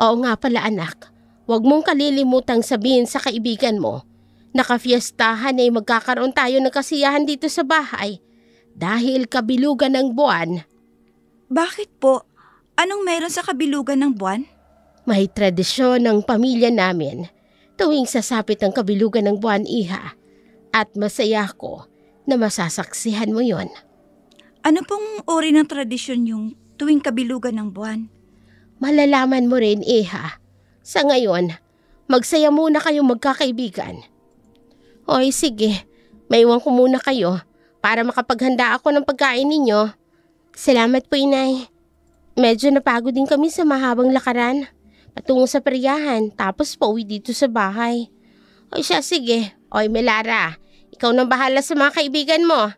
S3: Oo nga pala, anak. Huwag mong kalilimutang sabihin sa kaibigan mo nakafiestahan ay magkakaroon tayo ng kasiyahan dito sa bahay dahil kabilugan ng buwan.
S1: Bakit po? Anong meron sa kabilugan ng buwan?
S3: May tradisyon ng pamilya namin tuwing sasapit ang kabilugan ng buwan, iha. At masaya ko na masasaksihan mo yon.
S1: Ano pong uri ng tradisyon yung tuwing kabilugan ng buwan?
S3: Malalaman mo rin, iha. Sa ngayon, magsaya muna kayong magkakaibigan. Hoy, sige. Maiwan ko muna kayo para makapaghanda ako ng pagkain ninyo. Salamat po, inay. Medyo napagod din kami sa mahabang lakaran patungo sa peryahan tapos pauwi dito sa bahay. Hoy siya, sige. Hoy, Melara, ikaw nang bahala sa mga kaibigan mo.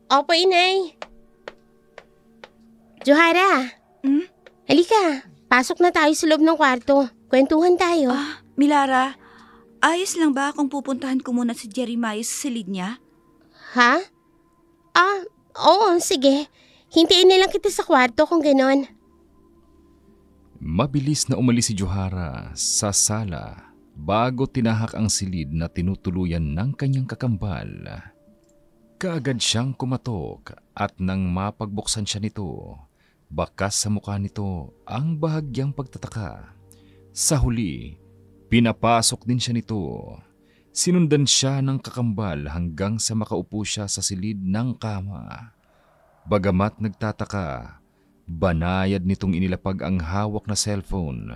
S3: Opo, inay. Johara, halika. Pasok na tayo sa loob ng kwarto. Kwentuhan tayo.
S1: Melara, ayos lang ba kung pupuntahan ko muna si Jeremiah sa silid niya?
S3: Ha? Oo, sige. Hintayin na lang kita sa kwarto kung ganon.
S4: Mabilis na umalis si Johara sa sala bago tinahak ang silid na tinutuluyan ng kanyang kakambal. Kaagad siyang kumatok at nang mapagbuksan siya nito, Bakas sa mukha nito ang bahagyang pagtataka. Sa huli, pinapasok din siya nito. Sinundan siya ng kakambal hanggang sa makaupo siya sa silid ng kama. Bagamat nagtataka, banayad nitong inilapag ang hawak na cellphone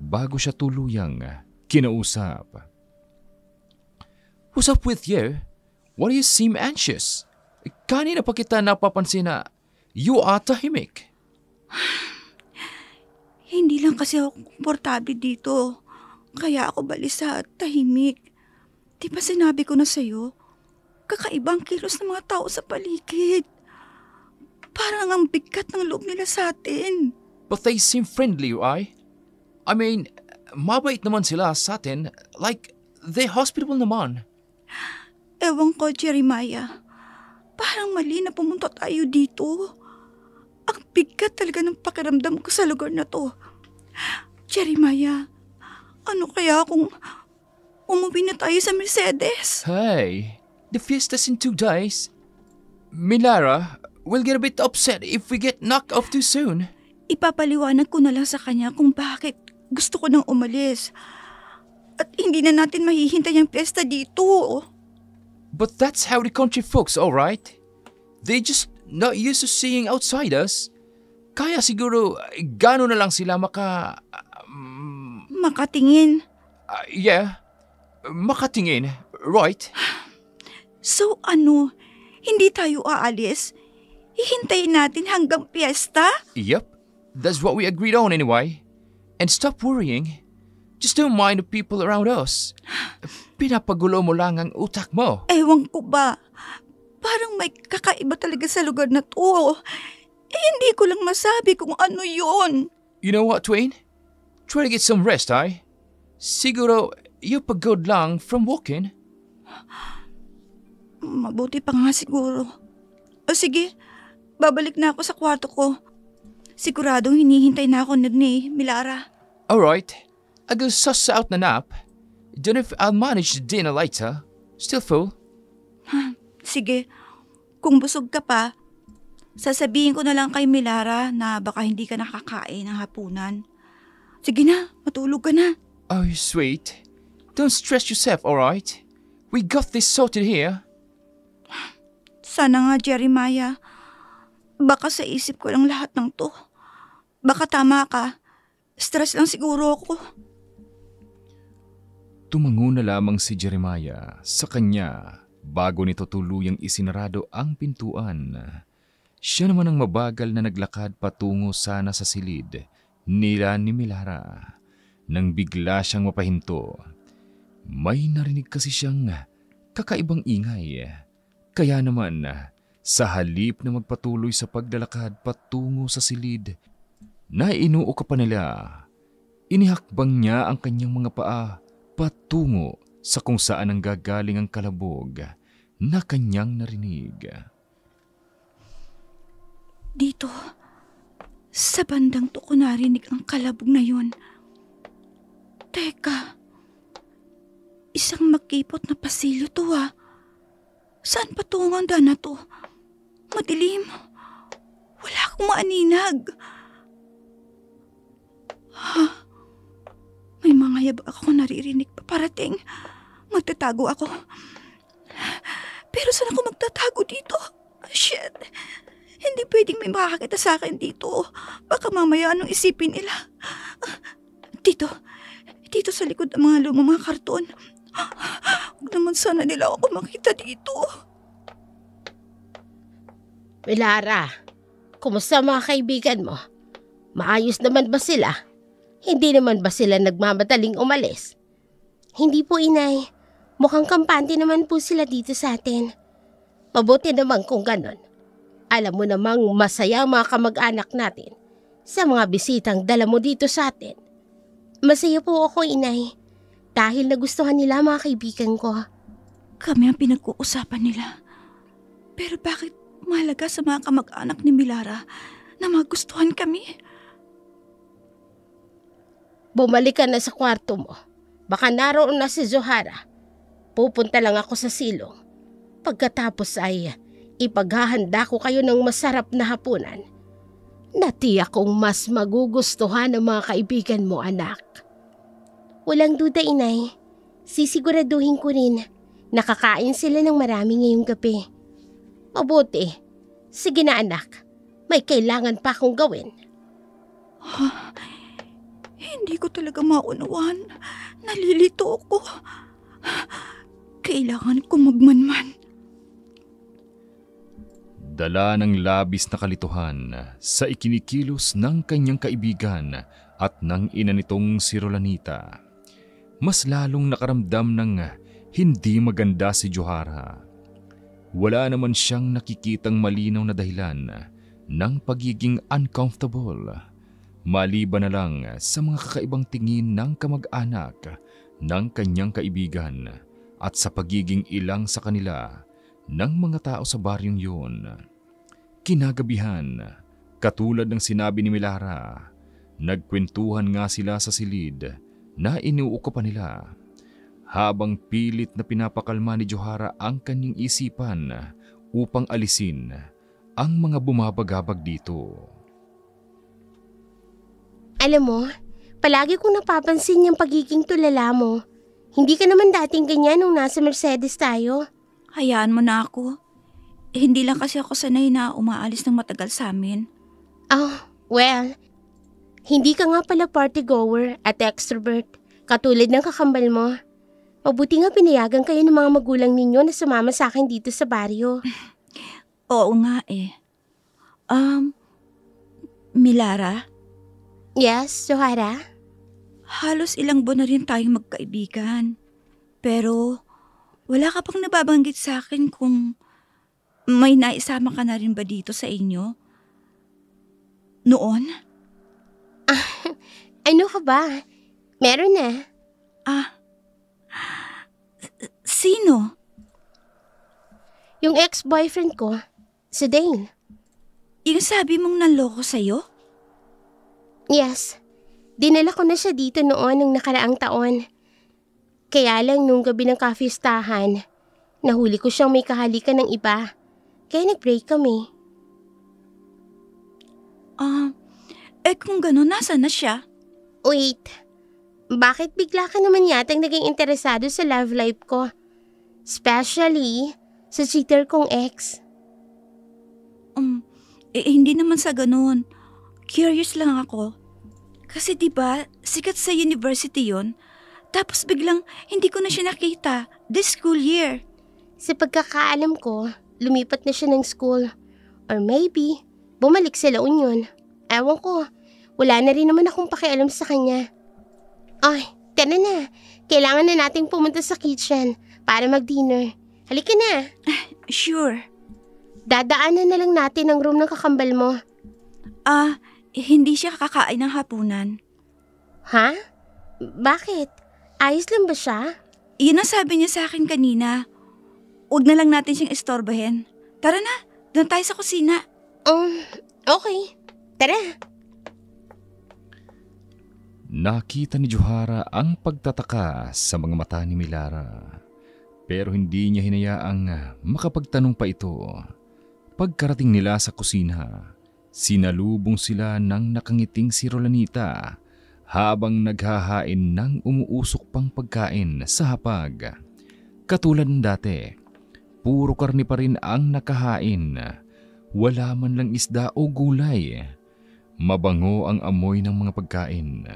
S4: bago siya tuluyang kinausap.
S5: What's up with you? Why do you seem anxious? Kanina pa kita napapansin na you are tahimik.
S1: Hindi lang kasi ako komportable dito. Kaya ako balisa at tahimik. Di ba sinabi ko na sa'yo? Kakaibang kilos ng mga tao sa paligid. Parang ang bigat ng loob nila sa atin.
S5: But they seem friendly, right? I mean, mabait naman sila sa atin. Like, they're hospitable naman.
S1: Ewan ko, Jeremiah. Parang mali na pumunta tayo dito. Ang bigat talaga ng pakiramdam ko sa lugar na to. Jeremiah, ano kaya kung umuwi na tayo sa Mercedes?
S5: Hey, the fiesta's in 2 days. Milara will get a bit upset if we get knocked off too soon.
S1: Ipapaliwanag ko na lang sa kanya kung bakit gusto ko nang umalis. At hindi na natin mahihintay ang fiesta dito.
S5: But that's how the country folks, alright? They just not used to seeing outsiders. Kaya siguro gano'n na lang sila
S1: Makatingin.
S5: yeah, makatingin, right?
S1: So ano, hindi tayo aalis? Hihintayin natin hanggang piyesta?
S5: Yep, that's what we agreed on anyway. And stop worrying. Just don't mind the people around us. Pinapagulo mo lang ang utak mo.
S1: Ewan ko ba? Parang may kakaiba talaga sa lugar na to. Hindi ko lang masabi kung ano yon.
S5: You know what, Twain? Try to get some rest, eh? Siguro, you're pagod lang from walking.
S1: Mabuti pa nga siguro. O sige, babalik na ako sa kwarto ko. Siguradong hinihintay na ako ni Milara.
S5: Alright, I'll go suss out na nap. Don't know if I'll manage the dinner later. Still full.
S1: Sige, kung busog ka pa, sasabihin ko na lang kay Milara na baka hindi ka nakakain ng hapunan. Sige na, matulog ka na.
S5: Oh, sweet. Don't stress yourself, alright? We got this sorted here.
S1: Sana nga, Jeremiah. Baka sa isip ko lang lahat ng to. Baka tama ka. Stress lang siguro ako.
S4: Tumango na lamang si Jeremiah sa kanya bago nito tuluyang isinarado ang pintuan. Siya naman ang mabagal na naglakad patungo sana sa silid nila ni Milara. Nang bigla siyang mapahinto, may narinig kasi siyang kakaibang ingay. Kaya naman, sa halip na magpatuloy sa paglalakad patungo sa silid, na inuuka pa nila, inihakbang niya ang kanyang mga paa patungo sa kung saan ang gagaling ang kalabog na kanyang narinig.
S1: Dito, sa bandang to ko narinig ang kalabog na yun. Teka, isang makipot na pasilyo to ah. Saan patungo ang daan na to? Madilim. Wala akong maaninag. May mga yabag ako naririnig pa parating. Magtatago ako. Pero saan ako magtatago dito? Shit. Hindi pwedeng may makakakita sa akin dito. Baka mamaya anong isipin nila. Dito sa likod ng mga lumang mga karton. Huwag naman sana nila ako makita dito.
S3: Milara, kumusta mga kaibigan mo? Maayos naman ba sila? Hindi naman ba sila nagmamadaling umalis? Hindi po, inay. Mukhang kampante naman po sila dito sa atin. Mabuti naman kung ganon. Alam mo namang masaya ang mga kamag-anak natin sa mga bisitang dala mo dito sa atin. Masaya po ako, inay. Dahil nagustuhan nila mga kaibigan ko.
S1: Kami ang pinag-uusapan nila. Pero bakit mahalaga sa mga kamag-anak ni Milara na magustuhan kami?
S3: Bumalik ka na sa kwarto mo. Baka naroon na si Zohara. Pupunta lang ako sa silong. Pagkatapos ay ipaghahanda ko kayo ng masarap na hapunan. Natiyak kong mas magugustuhan ng mga kaibigan mo, anak.
S6: Walang duda, inay. Sisiguraduhin ko rin. Nakakain sila ng marami ngayong gabi.
S3: Mabuti. Sige na, anak. May kailangan pa akong gawin.
S1: Hindi ko talaga maunawan. Nalilito ako. Kailangan kong magmanman.
S4: Dala ng labis na kalituhan sa ikinikilos ng kanyang kaibigan at ng ina nitong si Rolanita. Mas lalong nakaramdam ng hindi maganda si Johara. Wala naman siyang nakikitang malinaw na dahilan ng pagiging uncomfortable, maliban na lang sa mga kakaibang tingin ng kamag-anak ng kanyang kaibigan at sa pagiging ilang sa kanila ng mga tao sa baryong yun. Kinagabihan, katulad ng sinabi ni Milara, nagkwentuhan nga sila sa silid na iniuukupan nila, habang pilit na pinapakalma ni Johara ang kanyang isipan upang alisin ang mga bumabagabag dito.
S6: Alam mo, palagi kong napapansin yung pagiging tulala mo. Hindi ka naman dating ganyan nung nasa Mercedes tayo.
S1: Hayaan mo na ako. Hindi lang kasi ako sanay na umaalis ng matagal sa amin.
S6: Oh, well, hindi ka nga pala party goer at extrovert, katulad ng kakambal mo. Mabuti nga pinayagan kayo ng mga magulang ninyo na sumama sa akin dito sa baryo.
S1: Oo nga eh. Milara,
S6: Yes, Johara?
S1: halos ilang buwan na rin tayong magkaibigan. Pero wala ka pang nababanggit sa akin kung may naisama ka na rin ba dito sa inyo? Noon?
S6: Ano ka ba? Meron na.
S1: Sino?
S6: Yung ex-boyfriend ko, si Dane.
S1: Yung sabi mong nanloko sa'yo?
S6: Yes, dinala ko na siya dito noon nung nakaraang taon. Kaya lang nung gabi ng kafistahan, nahuli ko siyang may kahalikan ng iba. Kaya nag-break kami.
S1: Kung gano'n, nasa na siya?
S6: Wait, bakit bigla ka naman yatang naging interesado sa love life ko? Especially sa cheater kong ex.
S1: Hindi naman sa gano'n. Curious lang ako. Kasi 'di ba, sikat sa university 'yon. Tapos biglang hindi ko na siya nakita this school year.
S6: Sa pagkakaalam ko, lumipat na siya ng school. Or maybe, bumalik sa La Union. Ewan ko, wala na rin naman akong pakialam sa kanya. Ay, tara na. Kailangan na nating pumunta sa kitchen para mag-dinner. Halika na.
S1: Sure.
S6: Dadaanan na lang natin ang room ng kakambal mo.
S1: Hindi siya kakain ng hapunan.
S6: Ha? Bakit? Ayos lang ba siya?
S1: Yun ang sabi niya sa akin kanina. Huwag na lang natin siyang istorbahin. Tara na, doon tayo sa kusina.
S6: Okay. Tara.
S4: Nakita ni Johara ang pagtataka sa mga mata ni Milara. Pero hindi niya hinayaang makapagtanong pa ito. Pagkarating nila sa kusina, sinalubong sila ng nakangiting si Rolanita habang naghahain ng umuusok pang pagkain sa hapag. Katulad ng dati, puro karne pa rin ang nakahain. Wala man lang isda o gulay. Mabango ang amoy ng mga pagkain.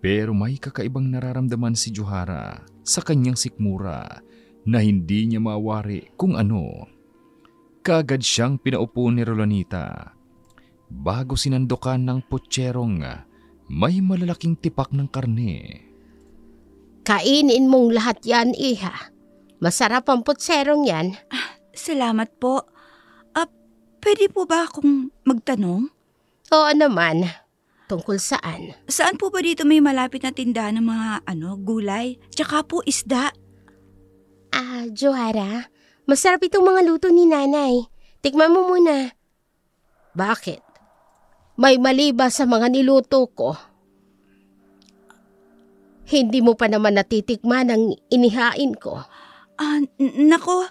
S4: Pero may kakaibang nararamdaman si Johara sa kanyang sikmura na hindi niya mawari kung ano. Kaagad siyang pinaupo ni Rolanita. Bago sinandukan ng putserong may malalaking tipak ng karne.
S3: Kainin mong lahat yan, iha. Masarap ang putserong yan.
S1: Salamat po. Pwede po ba akong magtanong?
S3: Oo naman. Tungkol saan?
S1: Saan po ba dito may malapit na tindahan ng mga gulay? Tsaka po isda.
S6: Johara, masarap itong mga luto ni nanay. Tikman mo muna.
S3: Bakit? May mali ba sa mga niluto ko? Hindi mo pa naman natitikman ang inihain ko.
S1: Nako,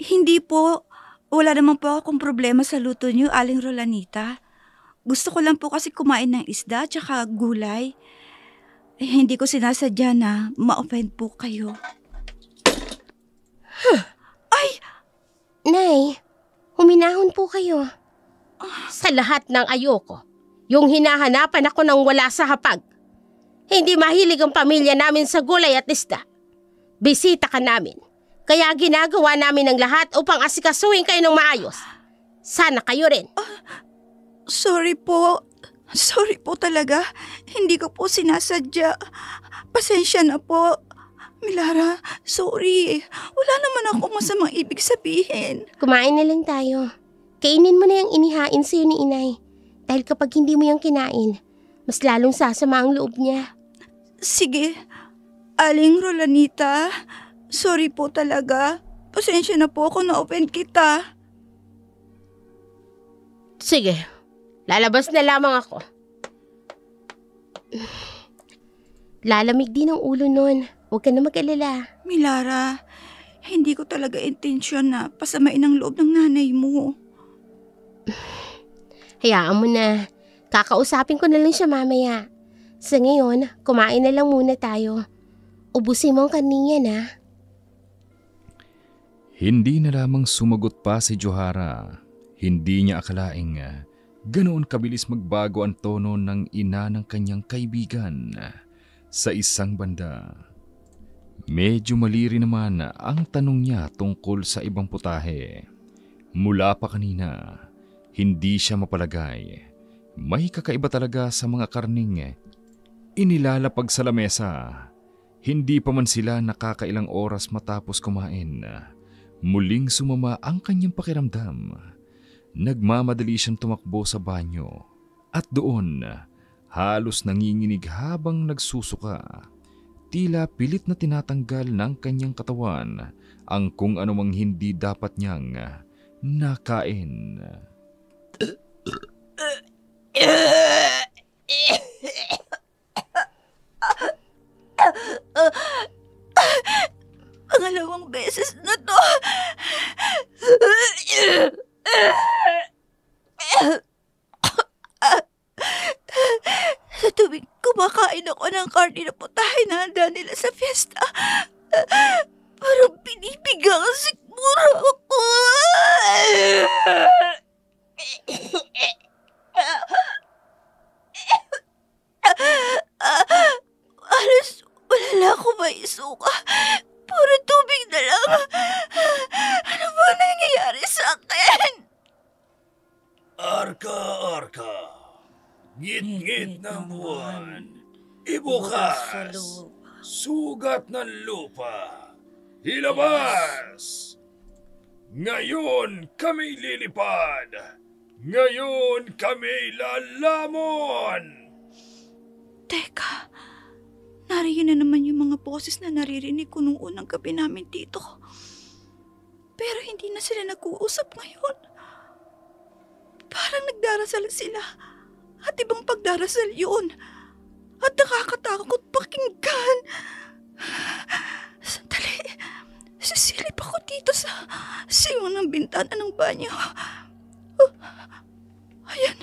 S1: hindi po. Wala naman po akong problema sa luto niyo, Aling Rolanita. Gusto ko lang po kasi kumain ng isda tsaka gulay. Hindi ko sinasadya na ma-offend po kayo. Ay!
S6: Nay, huminahon po kayo.
S3: Sa lahat ng ayoko, yung hinahanapan ako ng wala sa hapag. Hindi mahilig ang pamilya namin sa gulay at isda. Bisita ka namin, kaya ginagawa namin ang lahat upang asikasuhin kayo ng maayos. Sana kayo rin.
S1: Sorry po. Sorry po talaga. Hindi ko po sinasadya. Pasensya na po. Milara, sorry. Wala naman ako masamang ibig sabihin.
S6: Kumain na lang tayo. Kainin mo na yung inihain sa'yo ni inay. Dahil kapag hindi mo yung kinain, mas lalong sasama ang loob niya.
S1: Sige. Aling Rolanita, sorry po talaga. Pasensya na po kung na-offend kita.
S3: Sige, lalabas na lamang ako.
S6: Lalamig din ang ulo nun. Huwag ka na mag-alala.
S1: Milara, hindi ko talaga intensyon na pasamain ang loob ng nanay mo.
S6: Hayaan mo na. Kakausapin ko na lang siya mamaya. Sa ngayon, kumain na lang muna tayo. Ubusin mo ang kaniya na.
S4: Hindi na lamang sumagot pa si Johara. Hindi niya akalaing ganoon kabilis magbago ang tono ng ina ng kanyang kaibigan. Sa isang banda, medyo maliri naman ang tanong niya tungkol sa ibang putahe. Mula pa kanina, hindi siya mapalagay. May kakaiba talaga sa mga karning inilalapag sa lamesa. Hindi pa man sila nakakailang oras matapos kumain. Muling sumama ang kanyang pakiramdam. Nagmamadali siyang tumakbo sa banyo. At doon, halos nanginginig habang nagsusuka. Tila pilit na tinatanggal ng kanyang katawan ang kung anumang hindi dapat niyang nakain.
S1: Pangalawang beses na to. Sa tuwing kumakain ako ng karne na putahe na handa nila sa fiesta, parang pinipigang siguro ako. Alas, wala na ako maisuka. Puro tubig na lang. Ano ba nangyayari sa akin?
S2: Arka. Ngit-ngit ng buwan. Ibukas. Sugat ng lupa. Ilabas. Ngayon kami lilipad. Ngayon kami lalamon.
S1: Teka, nariyan na naman yung mga boses na naririnig ko nung unang gabi namin dito. Pero hindi na sila nag-uusap ngayon. Parang nagdarasal sila. At ibang pagdarasal yun. At nakakatakot pakinggan. Sandali. Sisilip ako dito sa siwang ng bintana ng banyo. Oh, ayan.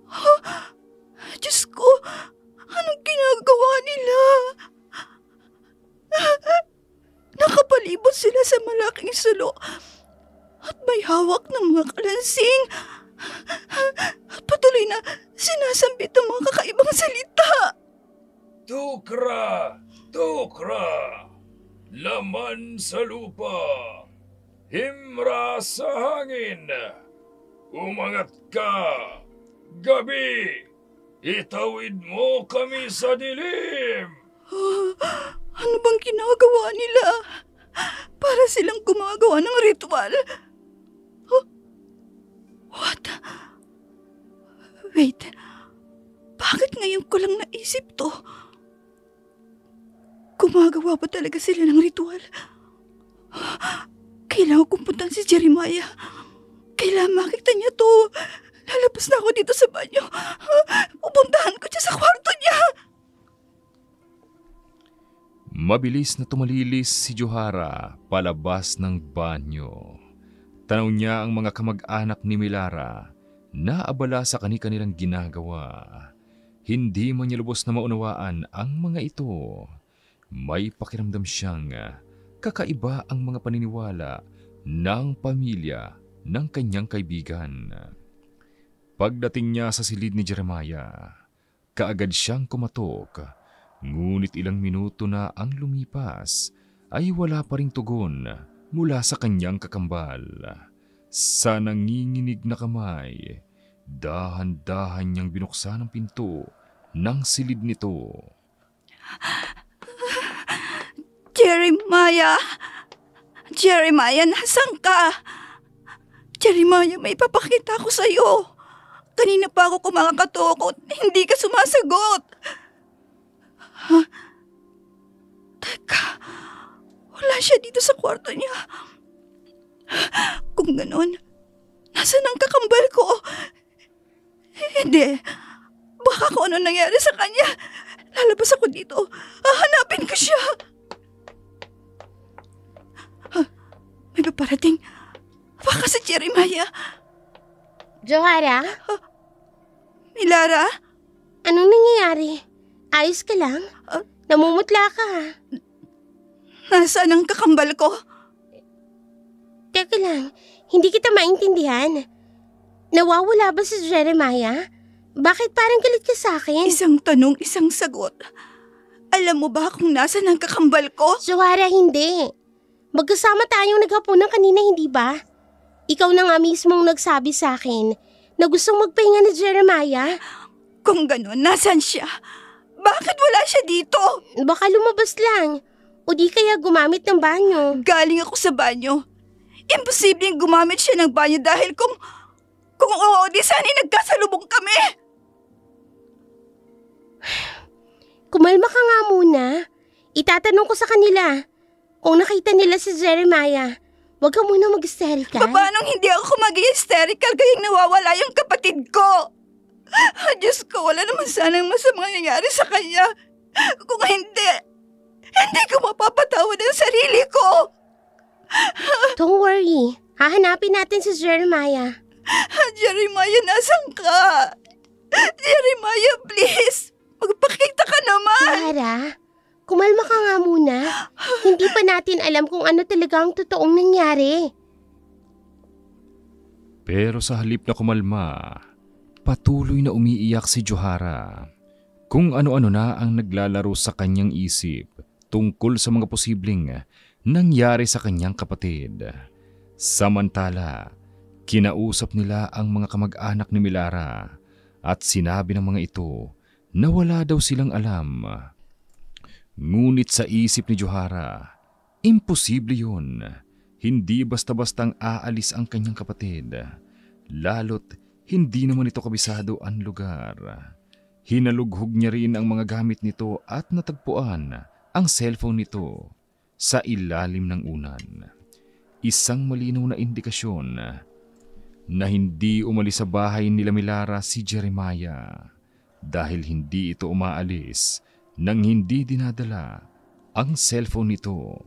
S1: Oh, Diyos ko, anong ginagawa nila? Nakapalibot sila sa malaking sulo at may hawak ng mga kalansing at patuloy na sinasambit ng mga kakaibang salita.
S2: Tukra! Laman sa lupa! Himra sa hangin! Umangat ka! Gabi! Itawid mo kami sa dilim!
S1: Ano bang ginagawa nila? Para silang gumagawa ng ritual. What? Wait, bakit ngayon ko lang naisip to? Gumagawa ba talaga sila ng ritual? Kailangan kong puntahan si Jeremiah. Kailangan makita niya to. Lalabas na ako dito sa banyo. Pupuntahan ko siya sa kwarto niya.
S4: Mabilis na tumalilis si Johara palabas ng banyo. Tanaw niya ang mga kamag-anak ni Milara Naabala sa kani-kanilang ginagawa. Hindi man niya lubos na maunawaan ang mga ito. May pakiramdam siyang kakaiba ang mga paniniwala ng pamilya ng kanyang kaibigan. Pagdating niya sa silid ni Jeremiah, kaagad siyang kumatok. Ngunit ilang minuto na ang lumipas ay wala pa ring tugon mula sa kanyang kakambal. Sa nanginginig na kamay, dahan-dahan niyang binuksan ang pinto ng silid nito.
S1: Jeremiah! Jeremiah, nasan ka? Jeremiah, may papakita ko sa'yo. Kanina pa ako kumakatukot, hindi ka sumasagot. Teka, wala siya dito sa kwarto niya. Kung ganon, nasaan ang kakambal ko? Hindi, baka kung ano nangyari sa kanya. Lalabas ako dito, hahanapin ko siya. May paparating. Baka si Jeremiah.
S6: Johara,
S1: Milara?
S6: anong nangyayari? Ayos ka lang? Namumutla ka.
S1: Nasaan ang kakambal ko?
S6: Teka lang, hindi kita maintindihan. Nawawala ba si Jeremiah? Bakit parang galit ka sa akin?
S1: Isang tanong, isang sagot. Alam mo ba kung nasaan ang kakambal ko?
S6: Johara, hindi. Magkasama tayong naghapunan kanina, hindi ba? Ikaw na nga mismong nagsabi sa akin na gustong magpahinga ni Jeremiah.
S1: Kung gano'n, nasaan siya? Bakit wala siya dito?
S6: Baka lumabas lang. O di kaya gumamit ng banyo.
S1: Galing ako sa banyo. Imposibleng gumamit siya ng banyo dahil kung oo, di sana'y nagkasalubong kami.
S6: Kumalma ka nga muna. Itatanong ko sa kanila kung nakita nila si Jeremiah. Huwag ka muna mag-hysterical.
S1: Paano hindi ako mag-hysterical kayong nawawala yung kapatid ko? Diyos ko, wala naman sanang masamang nangyayari sa kanya. Kung hindi ko mapapatawad ang sarili ko.
S6: Don't worry. Hahanapin natin si Jeremiah.
S1: Jeremiah, nasan ka? Jeremiah, please. Magpakita ka naman.
S6: Clara, kumalma ka nga muna. Hindi pa natin alam kung ano talaga ang totoong nangyari.
S4: Pero sa halip na kumalma, patuloy na umiiyak si Johara. Kung ano-ano na ang naglalaro sa kanyang isip tungkol sa mga posibleng nangyari sa kanyang kapatid. Samantala, kinausap nila ang mga kamag-anak ni Milara at sinabi ng mga ito na wala daw silang alam. Ngunit sa isip ni Johara, imposible yun. Hindi basta-bastang aalis ang kanyang kapatid. Lalo't hindi naman ito kabisado ang lugar. Hinalughog niya rin ang mga gamit nito at natagpuan ang cellphone nito sa ilalim ng unan. Isang malinaw na indikasyon na hindi umalis sa bahay nila Milara si Jeremiah dahil hindi ito umaalis nang hindi dinadala ang cellphone nito.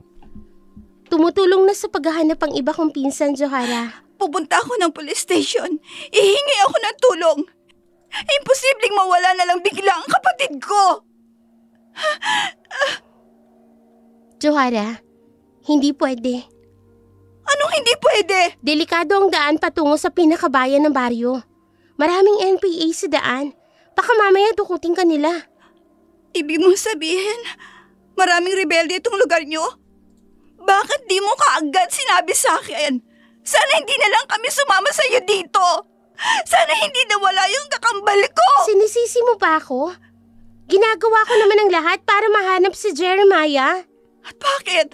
S6: Tumutulong na sa paghahanap ang iba kong pinsan, Johara.
S1: Pupunta ako ng police station. Ihingi ako ng tulong. Imposibleng mawala na lang bigla ang kapatid ko.
S6: Johara, hindi pwede.
S1: Anong hindi pwede?
S6: Delikado ang daan patungo sa pinakabayan ng baryo. Maraming NPA sa daan. Baka mamaya dukutin ka nila.
S1: Ibig mong sabihin, maraming rebelde itong lugar nyo? Bakit di mo kaagad sinabi sa akin? Sana hindi na lang kami sumama sa iyo dito. Sana hindi nawala yung kakambal ko.
S6: Sinisisi mo ba ako? Ginagawa ko naman ang lahat para mahanap si Jeremiah.
S1: At bakit?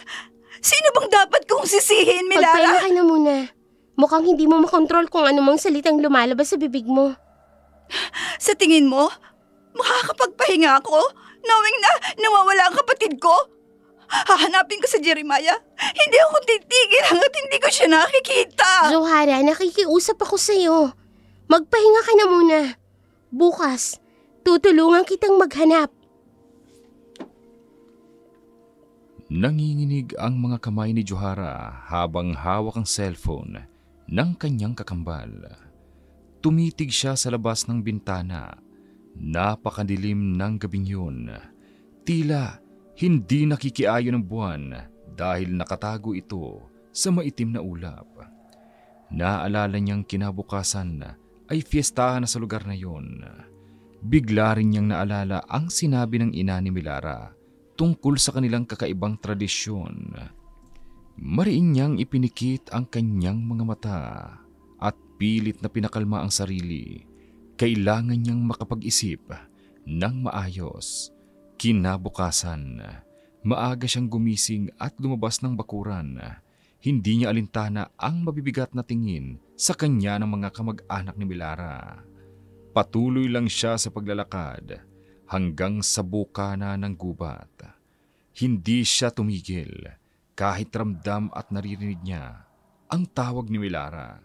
S1: Sino bang dapat kong sisihin,
S6: Magpahinga
S1: Milara?
S6: ka na muna. Mukhang hindi mo makontrol kung anumang salitang lumalabas sa bibig mo.
S1: Sa tingin mo, makakapagpahinga ako knowing na nawawala ang kapatid ko? Hahanapin ko sa Jeremiah. Hindi ako titigil hanggat hindi ko siya nakikita.
S6: Johara, nakikiusap ako sa'yo. Magpahinga ka na muna. Bukas, tutulungan kitang maghanap.
S4: Nanginginig ang mga kamay ni Johara habang hawak ang cellphone ng kanyang kakambal. Tumitig siya sa labas ng bintana. Napakadilim ng gabing yun. Tila hindi nakikiayo ng buwan dahil nakatago ito sa maitim na ulap. Naalala niyang kinabukasan ay fiestahan na sa lugar na yun. Bigla rin niyang naalala ang sinabi ng ina ni Milara tungkol sa kanilang kakaibang tradisyon. Mariin niyang ipinikit ang kanyang mga mata at pilit na pinakalma ang sarili. Kailangan niyang makapag-isip ng maayos. Kinabukasan, maaga siyang gumising at lumabas ng bakuran. Hindi niya alintana ang mabibigat na tingin sa kanya ng mga kamag-anak ni Milara. Patuloy lang siya sa paglalakad hanggang sa bukana ng gubat. Hindi siya tumigil kahit ramdam at naririnig niya ang tawag ni Milara.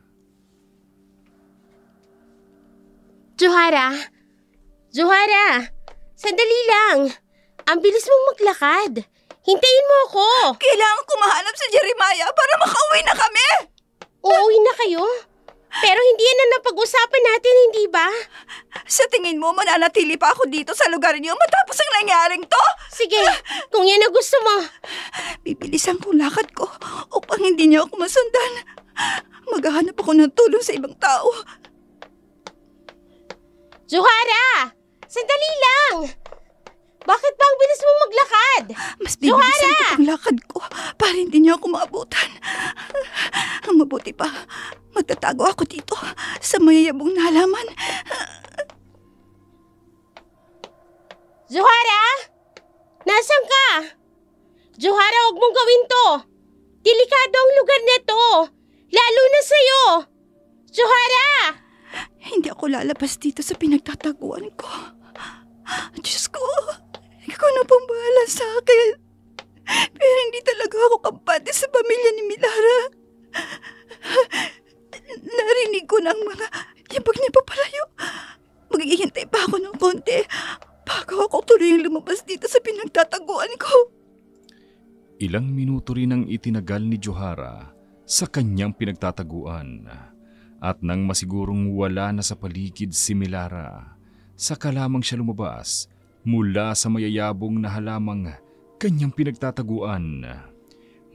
S6: Johara! Johara! Sandali lang! Ang bilis mong maglakad! Hintayin mo ako!
S1: Kailangan ko mahanap si Jeremiah para makauwi na kami!
S6: Uuwi na kayo? Pero hindi yan ang napag-usapan natin, hindi ba?
S1: Sa tingin mo, mananatili pa ako dito sa lugar niyo matapos ang nangyaring to?
S6: Sige, kung yan ang gusto mo.
S1: Bibilisan kong lakad ko upang hindi niyo ako masundan. Maghahanap ako ng tulong sa ibang tao.
S6: Johara! Sandali lang! Bakit ba ang bilis mong maglakad?
S1: Mas bibilisan ko ang lakad ko para hindi niyo ako maabutan. Ang mabuti pa, magtatago ako dito sa mayayabong na halaman.
S6: Johara! Nasaan ka? Johara, huwag mong gawin to! Delikado ang lugar na to! Lalo na sa'yo! Johara!
S1: Hindi ako lalabas dito sa pinagtataguan ko. Diyos ko, ikaw na pong bahala sa akin. Pero hindi talaga ako kampante sa pamilya ni Milara. Narinig ko ng mga yabag niya papalayo. Maghihintay pa ako ng konti bago ako tuluyang lumabas dito sa pinagtataguan ko.
S4: Ilang minuto rin ang itinagal ni Johara sa kanyang pinagtataguan. At nang masigurong wala na sa paligid si Milara, saka lamang siya lumabas mula sa mayayabong na halamang kanyang pinagtataguan.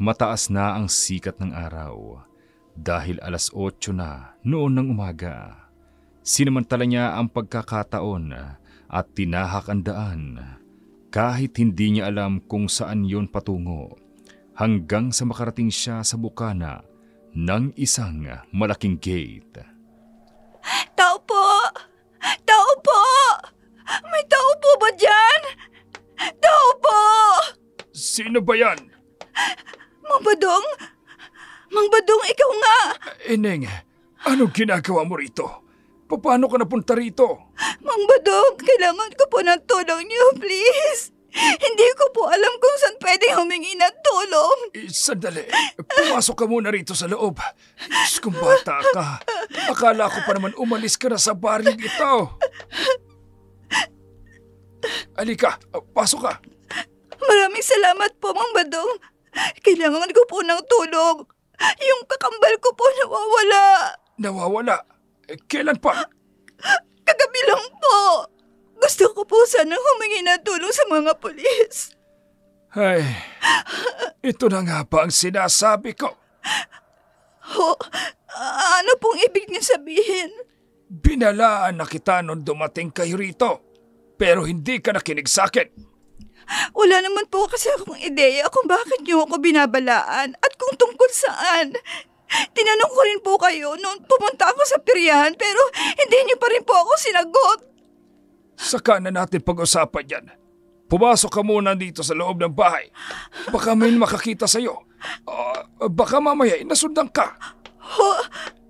S4: Mataas na ang sikat ng araw dahil 8:00 na noon ng umaga. Sinamantala niya ang pagkakataon at tinahak ang daan kahit hindi niya alam kung saan yon patungo hanggang sa makarating siya sa bukana ng isang malaking gate.
S1: Tao po! Tao po! May tao po ba dyan? Tao po!
S2: Sino ba yan?
S1: Mang Badong? Mang Badong, ikaw nga!
S2: Ineng, anong ginagawa mo rito? Paano ka napunta rito?
S1: Mang Badong, kailangan ko po ng tulong niyo, please. Hindi ko po alam kung saan pwedeng humingi ng tulong.
S2: Sandali, pumasok ka muna rito sa loob. Diyos kong bata ka. Akala ko pa naman umalis ka na sa baryeng ito. Alika, pasok ka.
S1: Maraming salamat po, Mang Badong. Kailangan ko po ng tulong. Yung kakambal ko po nawawala.
S2: Nawawala? Kailan pa?
S1: Kagabi lang po. Gusto ko po sanang humingi ng tulong sa mga pulis.
S2: Ay, ito na nga ba ang sinasabi ko?
S1: Ano pong ibig niyo sabihin?
S2: Binalaan na kita nung dumating kayo rito, pero hindi ka nakinig sa akin.
S1: Wala naman po kasi akong ideya kung bakit niyo ako binabalaan at kung tungkol saan. Tinanong ko rin po kayo noon pumunta ako sa piryahan pero hindi niyo pa rin po ako sinagot.
S2: Saka na natin pag-usapan yan. Pumasok ka muna dito sa loob ng bahay. Baka may makakita sa'yo. Baka mamaya nasundan ka.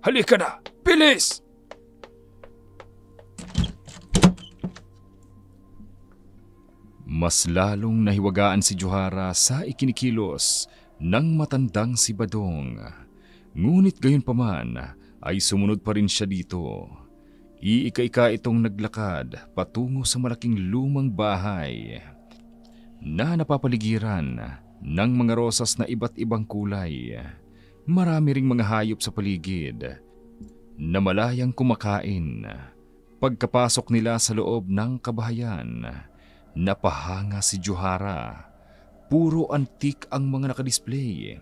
S2: Halika na, bilis!
S4: Mas lalong nahiwagaan si Johara sa ikinikilos ng matandang si Badong. Ngunit gayon paman ay sumunod pa rin siya dito. Iika-ika itong naglakad patungo sa malaking lumang bahay na napapaligiran ng mga rosas na iba't ibang kulay. Marami ring mga hayop sa paligid. na malayang kumakain. Pagkapasok nila sa loob ng kabahayan, napahanga si Johara. Puro antik ang mga nakadisplay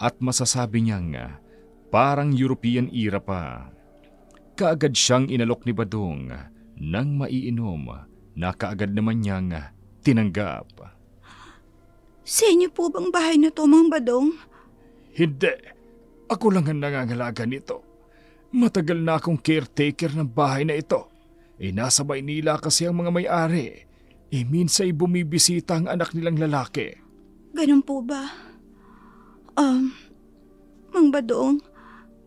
S4: at masasabi niyang parang European era pa. Kaagad siyang inalok ni Badong ng maiinom na kaagad naman niyang tinanggap.
S1: Sa inyo po bang bahay na to, Mang Badong?
S2: Hindi. Ako lang ang nangangalaga nito. Matagal na akong caretaker ng bahay na ito. Nasa Maynila kasi ang mga may-ari. Minsan bumibisita ang anak nilang lalaki.
S1: Ganun po ba? Mang Badong,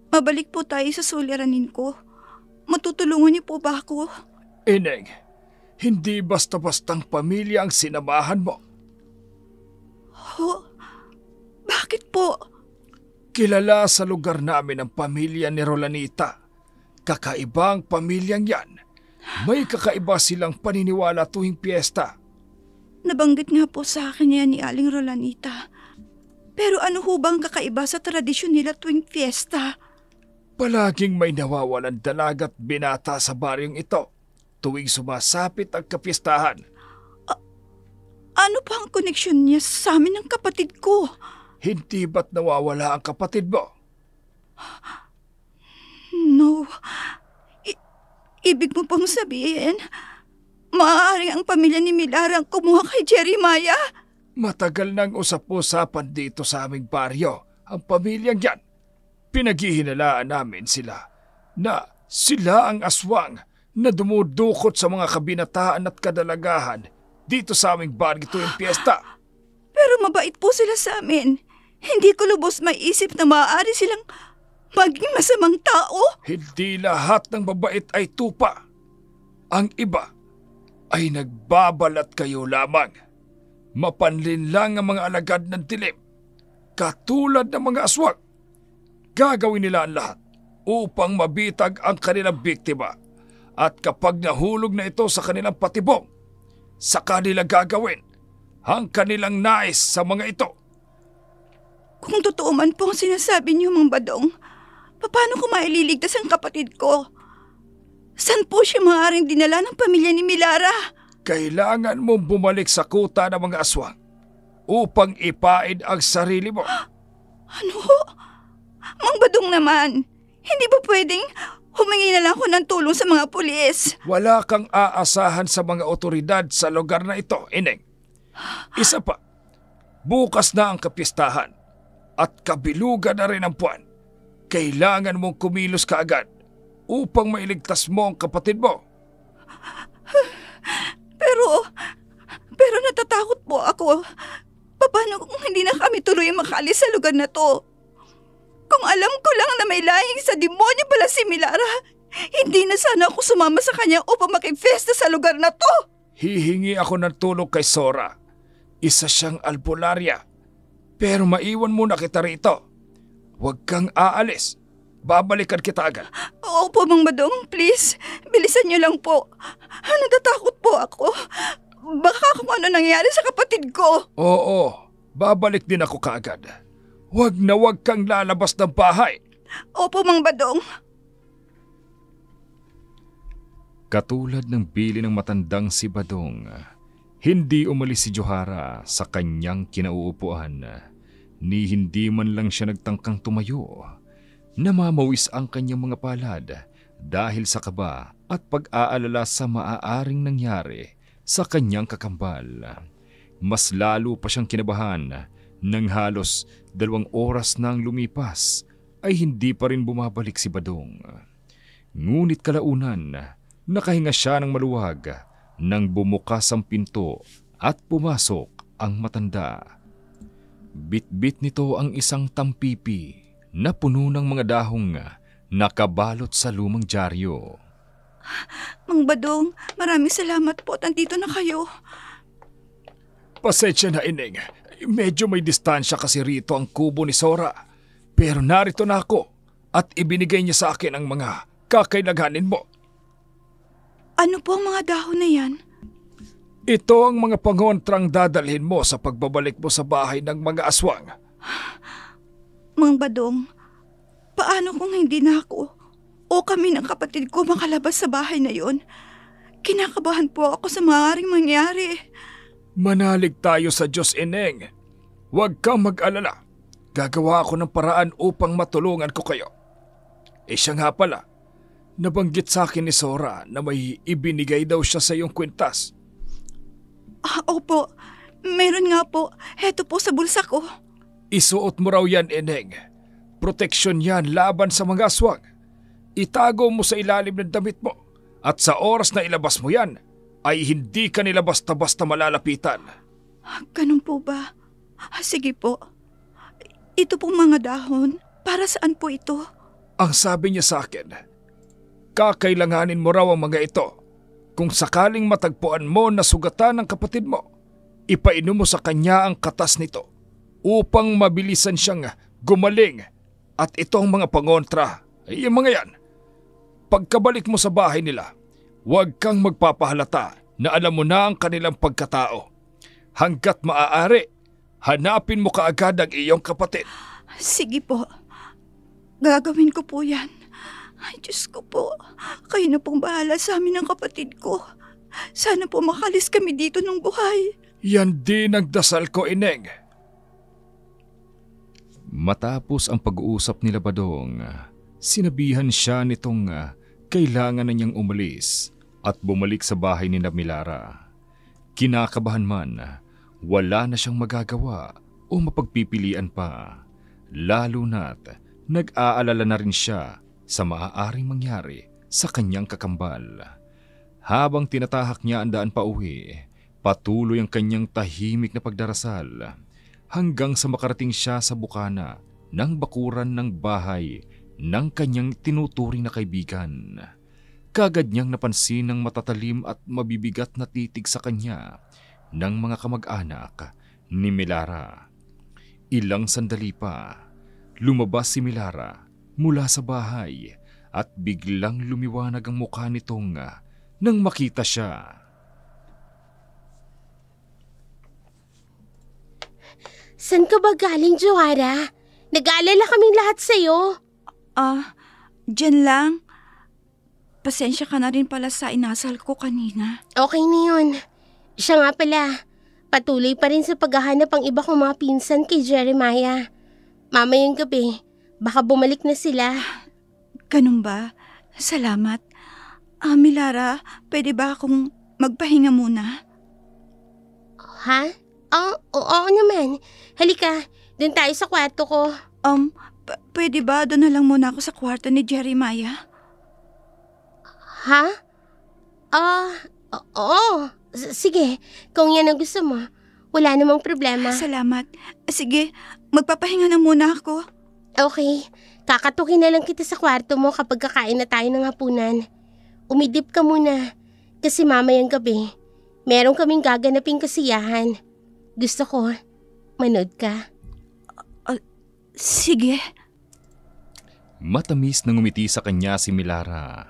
S1: mabalik po tayo sa suliranin ko. Matutulungan niyo po ba ako?
S2: Ineng, hindi basta-bastang pamilya ang sinamahan mo.
S1: Ho? Bakit po?
S2: Kilala sa lugar namin ang pamilya ni Rolanita. Kakaiba ang pamilyang yan. May kakaiba silang paniniwala tuwing piyesta.
S1: Nabanggit nga po sa akin yan ni Aling Rolanita. Pero ano ho bang kakaiba sa tradisyon nila tuwing fiesta?
S2: Palaging may nawawalan dalagat binata sa baryong ito tuwing sumasapit ang kapistahan.
S1: Ano pa ang koneksyon niya sa amin ng kapatid ko?
S2: Hindi ba't nawawala ang kapatid mo?
S1: No. Ibig mo pong sabihin, maaaring ang pamilya ni Milara ang kumuha kay Jeremiah?
S2: Matagal nang usap-usapan dito sa aming baryo ang pamilyang yan. Pinaghihinalaan namin sila na sila ang aswang na dumudukot sa mga kabinataan at kadalagahan dito sa aming baryo tuwing piyesta.
S1: Pero mabait po sila sa amin. Hindi ko lubos maiisip na maaari silang maging masamang tao.
S2: Hindi lahat ng mabait ay tupa. Ang iba ay nagbabalat kayo lamang. Mapanlin lang ang mga alagad ng dilim. Katulad ng mga aswang. Gagawin nila ang lahat upang mabitag ang kanilang biktima. At kapag nahulog na ito sa kanilang patibong, sa kanila gagawin ang kanilang nais sa mga ito.
S1: Kung totoo man po ang sinasabi niyo, Mang Badong, paano ko maililigtas ang kapatid ko? Saan po siya maaaring dinala ng pamilya ni Milara?
S2: Kailangan mong bumalik sa kuta ng mga aswang upang ipaid ang sarili mo.
S1: Ano? Mang Badong naman, hindi ba pwedeng humingi na lang ako ng tulong sa mga pulis?
S2: Wala kang aasahan sa mga otoridad sa lugar na ito, Ineng. Isa pa, bukas na ang kapistahan at kabilugan na rin ang buwan. Kailangan mong kumilos kaagad upang mailigtas mo ang kapatid mo.
S1: Pero natatakot po ako. Paano kung hindi na kami tuloy makaalis sa lugar na to? Kung alam ko lang na may lahing sa demonyo pala si Milara, hindi na sana ako sumama sa kanya upang makifesta sa lugar na to.
S2: Hihingi ako ng tulong kay Sora. Isa siyang albularya. Pero maiwan muna kita rito. Huwag kang aalis. Babalikan kita agad.
S1: Opo, Mang Badong. Please, bilisan niyo lang po. Natatakot po ako. Baka kung ano nangyari sa kapatid ko.
S2: Oo, babalik din ako kaagad. Huwag na huwag kang lalabas ng bahay.
S1: Opo, Mang Badong.
S4: Katulad ng bili ng matandang si Badong, hindi umalis si Johara sa kanyang kinauupuan ni hindi man lang siya nagtangkang tumayo. Namamawis ang kanyang mga palad dahil sa kaba at pag-aalala sa maaaring nangyari sa kanyang kakambal. Mas lalo pa siyang kinabahan nang halos 2 oras nang lumipas ay hindi pa rin bumabalik si Badong. Ngunit kalaunan, nakahinga siya ng maluwag nang bumukas ang pinto at pumasok ang matanda. Bit-bit nito ang isang tampipi na puno ng mga dahong nakabalot sa lumang dyaryo.
S1: Mang Badong, maraming salamat po at nandito na kayo.
S2: Pasensya na, Ineng. Medyo may distansya kasi rito ang kubo ni Sora. Pero narito na ako at ibinigay niya sa akin ang mga kakailanganin mo.
S1: Ano po ang mga dahon na yan?
S2: Ito ang mga pangontrang dadalhin mo sa pagbabalik mo sa bahay ng mga aswang.
S1: Mang Badong, paano kung hindi na ako o kami ng kapatid ko makalabas sa bahay na yon. Kinakabahan po ako sa maaaring mangyari.
S2: Manalig tayo sa Diyos, Ineng. Huwag kang mag-alala. Gagawa ako ng paraan upang matulungan ko kayo. Siya nga pala, nabanggit sa akin ni Sora na may ibinigay daw siya sa iyong kwintas.
S1: Opo, meron nga po. Heto po sa bulsa ko.
S2: Isuot mo raw yan, Ineng. Proteksyon yan laban sa mga aswang. Itago mo sa ilalim ng damit mo. At sa oras na ilabas mo yan, ay hindi ka nila basta-basta malalapitan.
S1: Ganun po ba? Sige po. Ito pong mga dahon, para saan po ito?
S2: Ang sabi niya sa akin, kakailanganin mo raw ang mga ito. Kung sakaling matagpuan mo na sugatan ng kapatid mo, ipainom mo sa kanya ang katas nito upang mabilisan siyang gumaling. At ito ang mga pangontra, yung mga yan. Pagkabalik mo sa bahay nila, huwag kang magpapahalata na alam mo na ang kanilang pagkatao. Hanggat maaari, hanapin mo kaagad ang iyong kapatid.
S1: Sige po. Gagawin ko po yan. Ay, Diyos ko po. Kayo na pong bahala sa amin ng kapatid ko. Sana po makalis kami dito ng buhay.
S2: Yan din ang dasal ko, Ineng.
S4: Matapos ang pag-uusap nila Badong, sinabihan siya nitong kailangan na niyang umalis at bumalik sa bahay ni Milara. Kinakabahan man, wala na siyang magagawa o mapagpipilian pa, lalo na't nag-aalala na rin siya sa maaaring mangyari sa kanyang kakambal. Habang tinatahak niya ang daan pa uwi, patuloy ang kanyang tahimik na pagdarasal hanggang sa makarating siya sa bukana ng bakuran ng bahay ng kanyang tinuturing na kaibigan. Kagad niyang napansin ng matatalim at mabibigat na titig sa kanya ng mga kamag-anak ni Milara. Ilang sandali pa, lumabas si Milara mula sa bahay at biglang lumiwanag ang mukha nitong nang makita siya.
S6: San ka ba galing, Joara? Nag-aalala kaming lahat sa'yo.
S1: Diyan lang. Pasensya ka na rin pala sa inasal ko kanina.
S6: Okay na yun. Siya nga pala, patuloy pa rin sa paghahanap ang iba kong mga pinsan kay Jeremiah. Mamayang gabi, baka bumalik na sila.
S1: Ganun ba? Salamat. Milara, pwede ba akong magpahinga muna?
S6: Ha? Oo naman. Halika, dun tayo sa kwarto ko.
S1: Pwede ba doon na lang muna ako sa kwarto ni Jeremiah?
S6: Ha? Oo. Sige, kung yan ang gusto mo, wala namang problema.
S1: Salamat. Sige, magpapahinga na muna ako.
S6: Okay, kakatukin na lang kita sa kwarto mo kapag kakain na tayo ng hapunan. Umidip ka muna, kasi mamayang gabi, meron kaming gaganaping kasiyahan. Gusto ko, manood ka.
S1: Sige.
S4: Matamis na ngumiti sa kanya si Milara.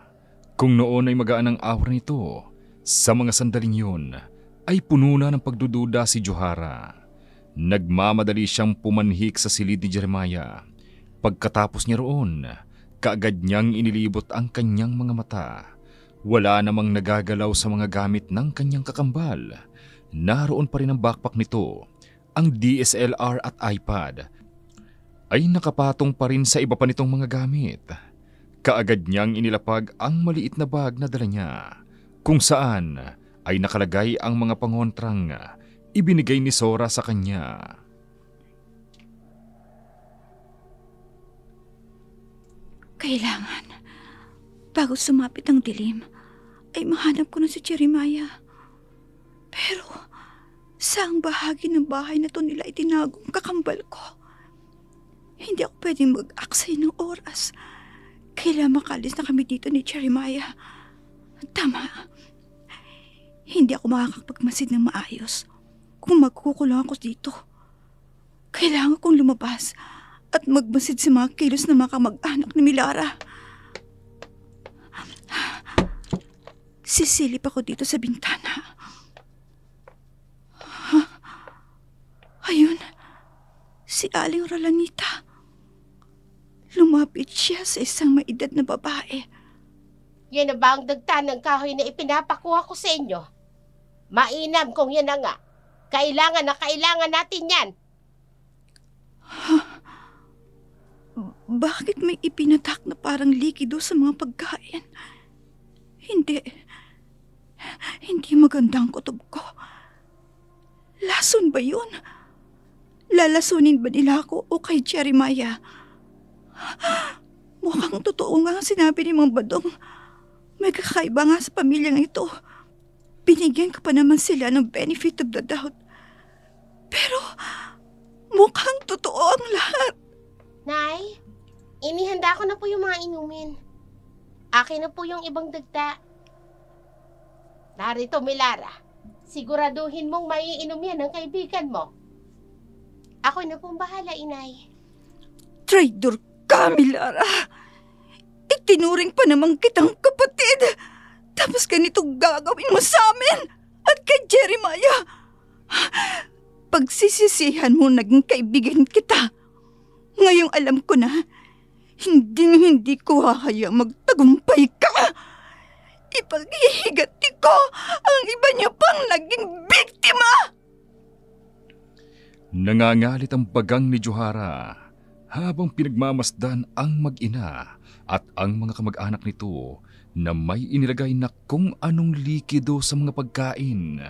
S4: Kung noon ay magaan ang aura nito, sa mga sandaling yun ay puno na ng pagdududa si Johara. Nagmamadali siyang pumanhik sa silid ni Jeremiah. Pagkatapos niya roon, kaagad niyang inilibot ang kanyang mga mata. Wala namang nagagalaw sa mga gamit ng kanyang kakambal. Naroon pa rin ang backpack nito, ang DSLR at iPad ay nakapatong pa rin sa iba pa nitong mga gamit. Kaagad niyang inilapag ang maliit na bag na dala niya, kung saan ay nakalagay ang mga pangontrang ibinigay ni Sora sa kanya.
S1: Kailangan, bago sumapit ang dilim, ay mahanap ko na si Jeremiah. Pero, saang bahagi ng bahay na to nila itinago ang kakambal ko? Hindi ako pwedeng mag-aksay ng oras. Kailangan makalis na kami dito ni Jeremiah. Tama. Hindi ako makakapagmasid ng maayos kung magkukulong ako dito. Kailangan kong lumabas at magmasid sa mga kilos na mga kamag-anak ni Milara. Sisilip ako dito sa bintana. Ayun, si Aling Rolanita. Lumapit Lumapit siya sa isang maedad na babae.
S3: Yan na ba ang dagta ng kahoy na ipinapakuha ko sa inyo? Mainam kung yan na nga. Kailangan na kailangan natin yan.
S1: Bakit may ipinatak na parang likido sa mga pagkain? Hindi maganda ang kutob ko. Lason ba yun? Lalasunin ba nila ako o kay Jeremiah? Mukhang totoo nga ang sinabi ni Mang Badong. May kakaiba nga sa pamilyang ito. Binigyan ko pa naman sila ng benefit of the doubt. Pero mukhang totoo ang lahat.
S6: Nay, inihanda ko na po yung mga inumin. Akin na po yung ibang dagta.
S3: Narito, Milara. Siguraduhin mong maiinom yan ng kaibigan mo.
S6: Ako na pong bahala, inay.
S1: Traitor ka, Milara. Itinuring pa naman kitang kapatid. Tapos ganito gagawin mo sa amin at kay Jeremiah. Pagsisisihan mo naging kaibigan kita. Ngayong alam ko na, hindi ko hahayang magtagumpay ka. Ipaghihiganti ko ang iba niyo pang naging biktima.
S4: Nangangalit ang bagang ni Johara habang pinagmamasdan ang mag-ina at ang mga kamag-anak nito na may inilagay na kung anong likido sa mga pagkain.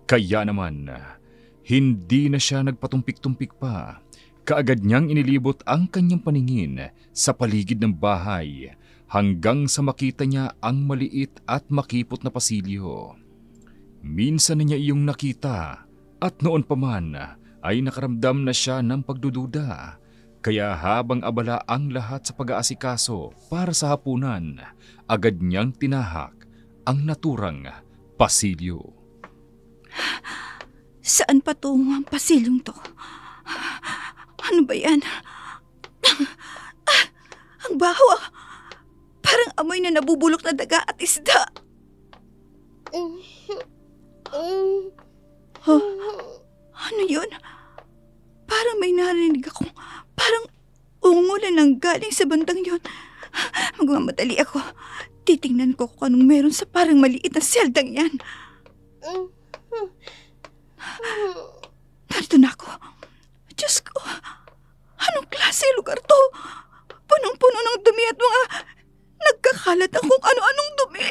S4: Kaya naman, hindi na siya nagpatumpik-tumpik pa. Kaagad niyang inilibot ang kanyang paningin sa paligid ng bahay hanggang sa makita niya ang maliit at makipot na pasilyo. Minsan na niya iyong nakita at noon pa man ay nakaramdam na siya ng pagdududa. Kaya habang abala ang lahat sa pag-aasikaso para sa hapunan, agad niyang tinahak ang naturang pasilyo.
S1: Saan patungo ang pasilyong to? Ano ba yan? Ang baho. Parang amoy na nabubulok na daga at isda. Ano yun? Parang may narinig akong parang ungulan ng galing sa bandang yun. Magmamadali ako. Titingnan ko kung anong meron sa parang maliit na seldang yan. Narito na ako. Diyos ko, anong klase lugar to? Punong-puno ng dumi at mga nagkakalat ang kung ano-anong dumi.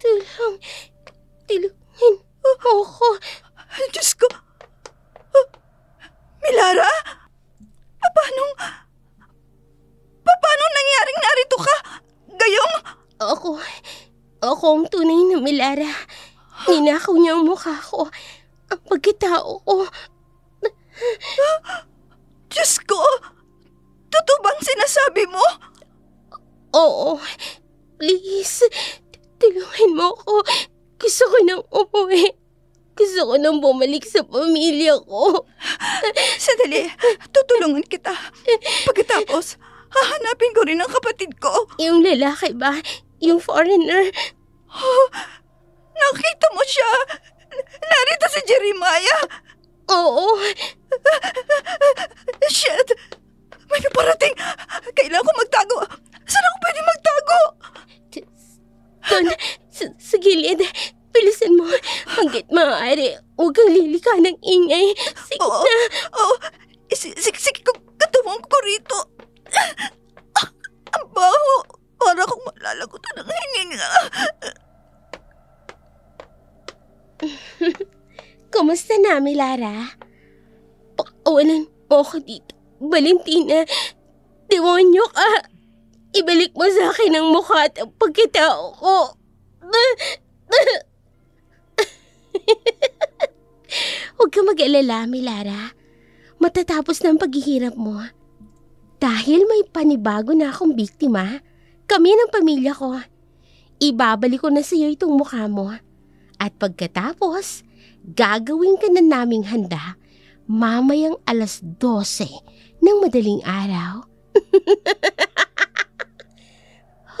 S6: Tulungin mo ako.
S1: Diyos ko. Milara? Paano nangyaring narito ka? Gayong?
S6: Ako ang tunay na Milara. Ninakaw niya ang mukha ko. Ang pagkatao ko.
S1: Diyos ko! Totoo bang sinasabi mo?
S6: Oo. Please, tulungan mo ako. Gusto ko nang umuwi. Gusto ko nang bumalik sa pamilya ko.
S1: Sandali, tutulungan kita. Pagkatapos, hahanapin ko rin ang kapatid ko.
S6: Yung lalaki ba? Yung foreigner?
S1: Nakita mo siya? Narito si Jeremiah.
S6: Oo.
S1: Shit! May parating! Kailangan ko magtago! Saan ako pwede magtago?
S6: Doon, sa gilid. Bilisan mo. Hanggat maaari, huwag kang lilika ng ingay. Sige na.
S1: Oo. Sige, katuwang ko rito. Ang baho. Para kong malalagutan ng hininga.
S6: Kumusta na, Milara? Pakawalan mo ako dito. Valentina, demonyo ka. Ibalik mo sa akin ang mukha at ang pagkatao ko. Huwag ka mag-alala, Milara. Matatapos na ang paghihirap mo. Dahil may panibago na akong biktima, kami ng pamilya ko. Ibabalik ko na sa iyo itong mukha mo. At pagkatapos, gagawin ka na naming handa mamayang 12:00 ng madaling araw.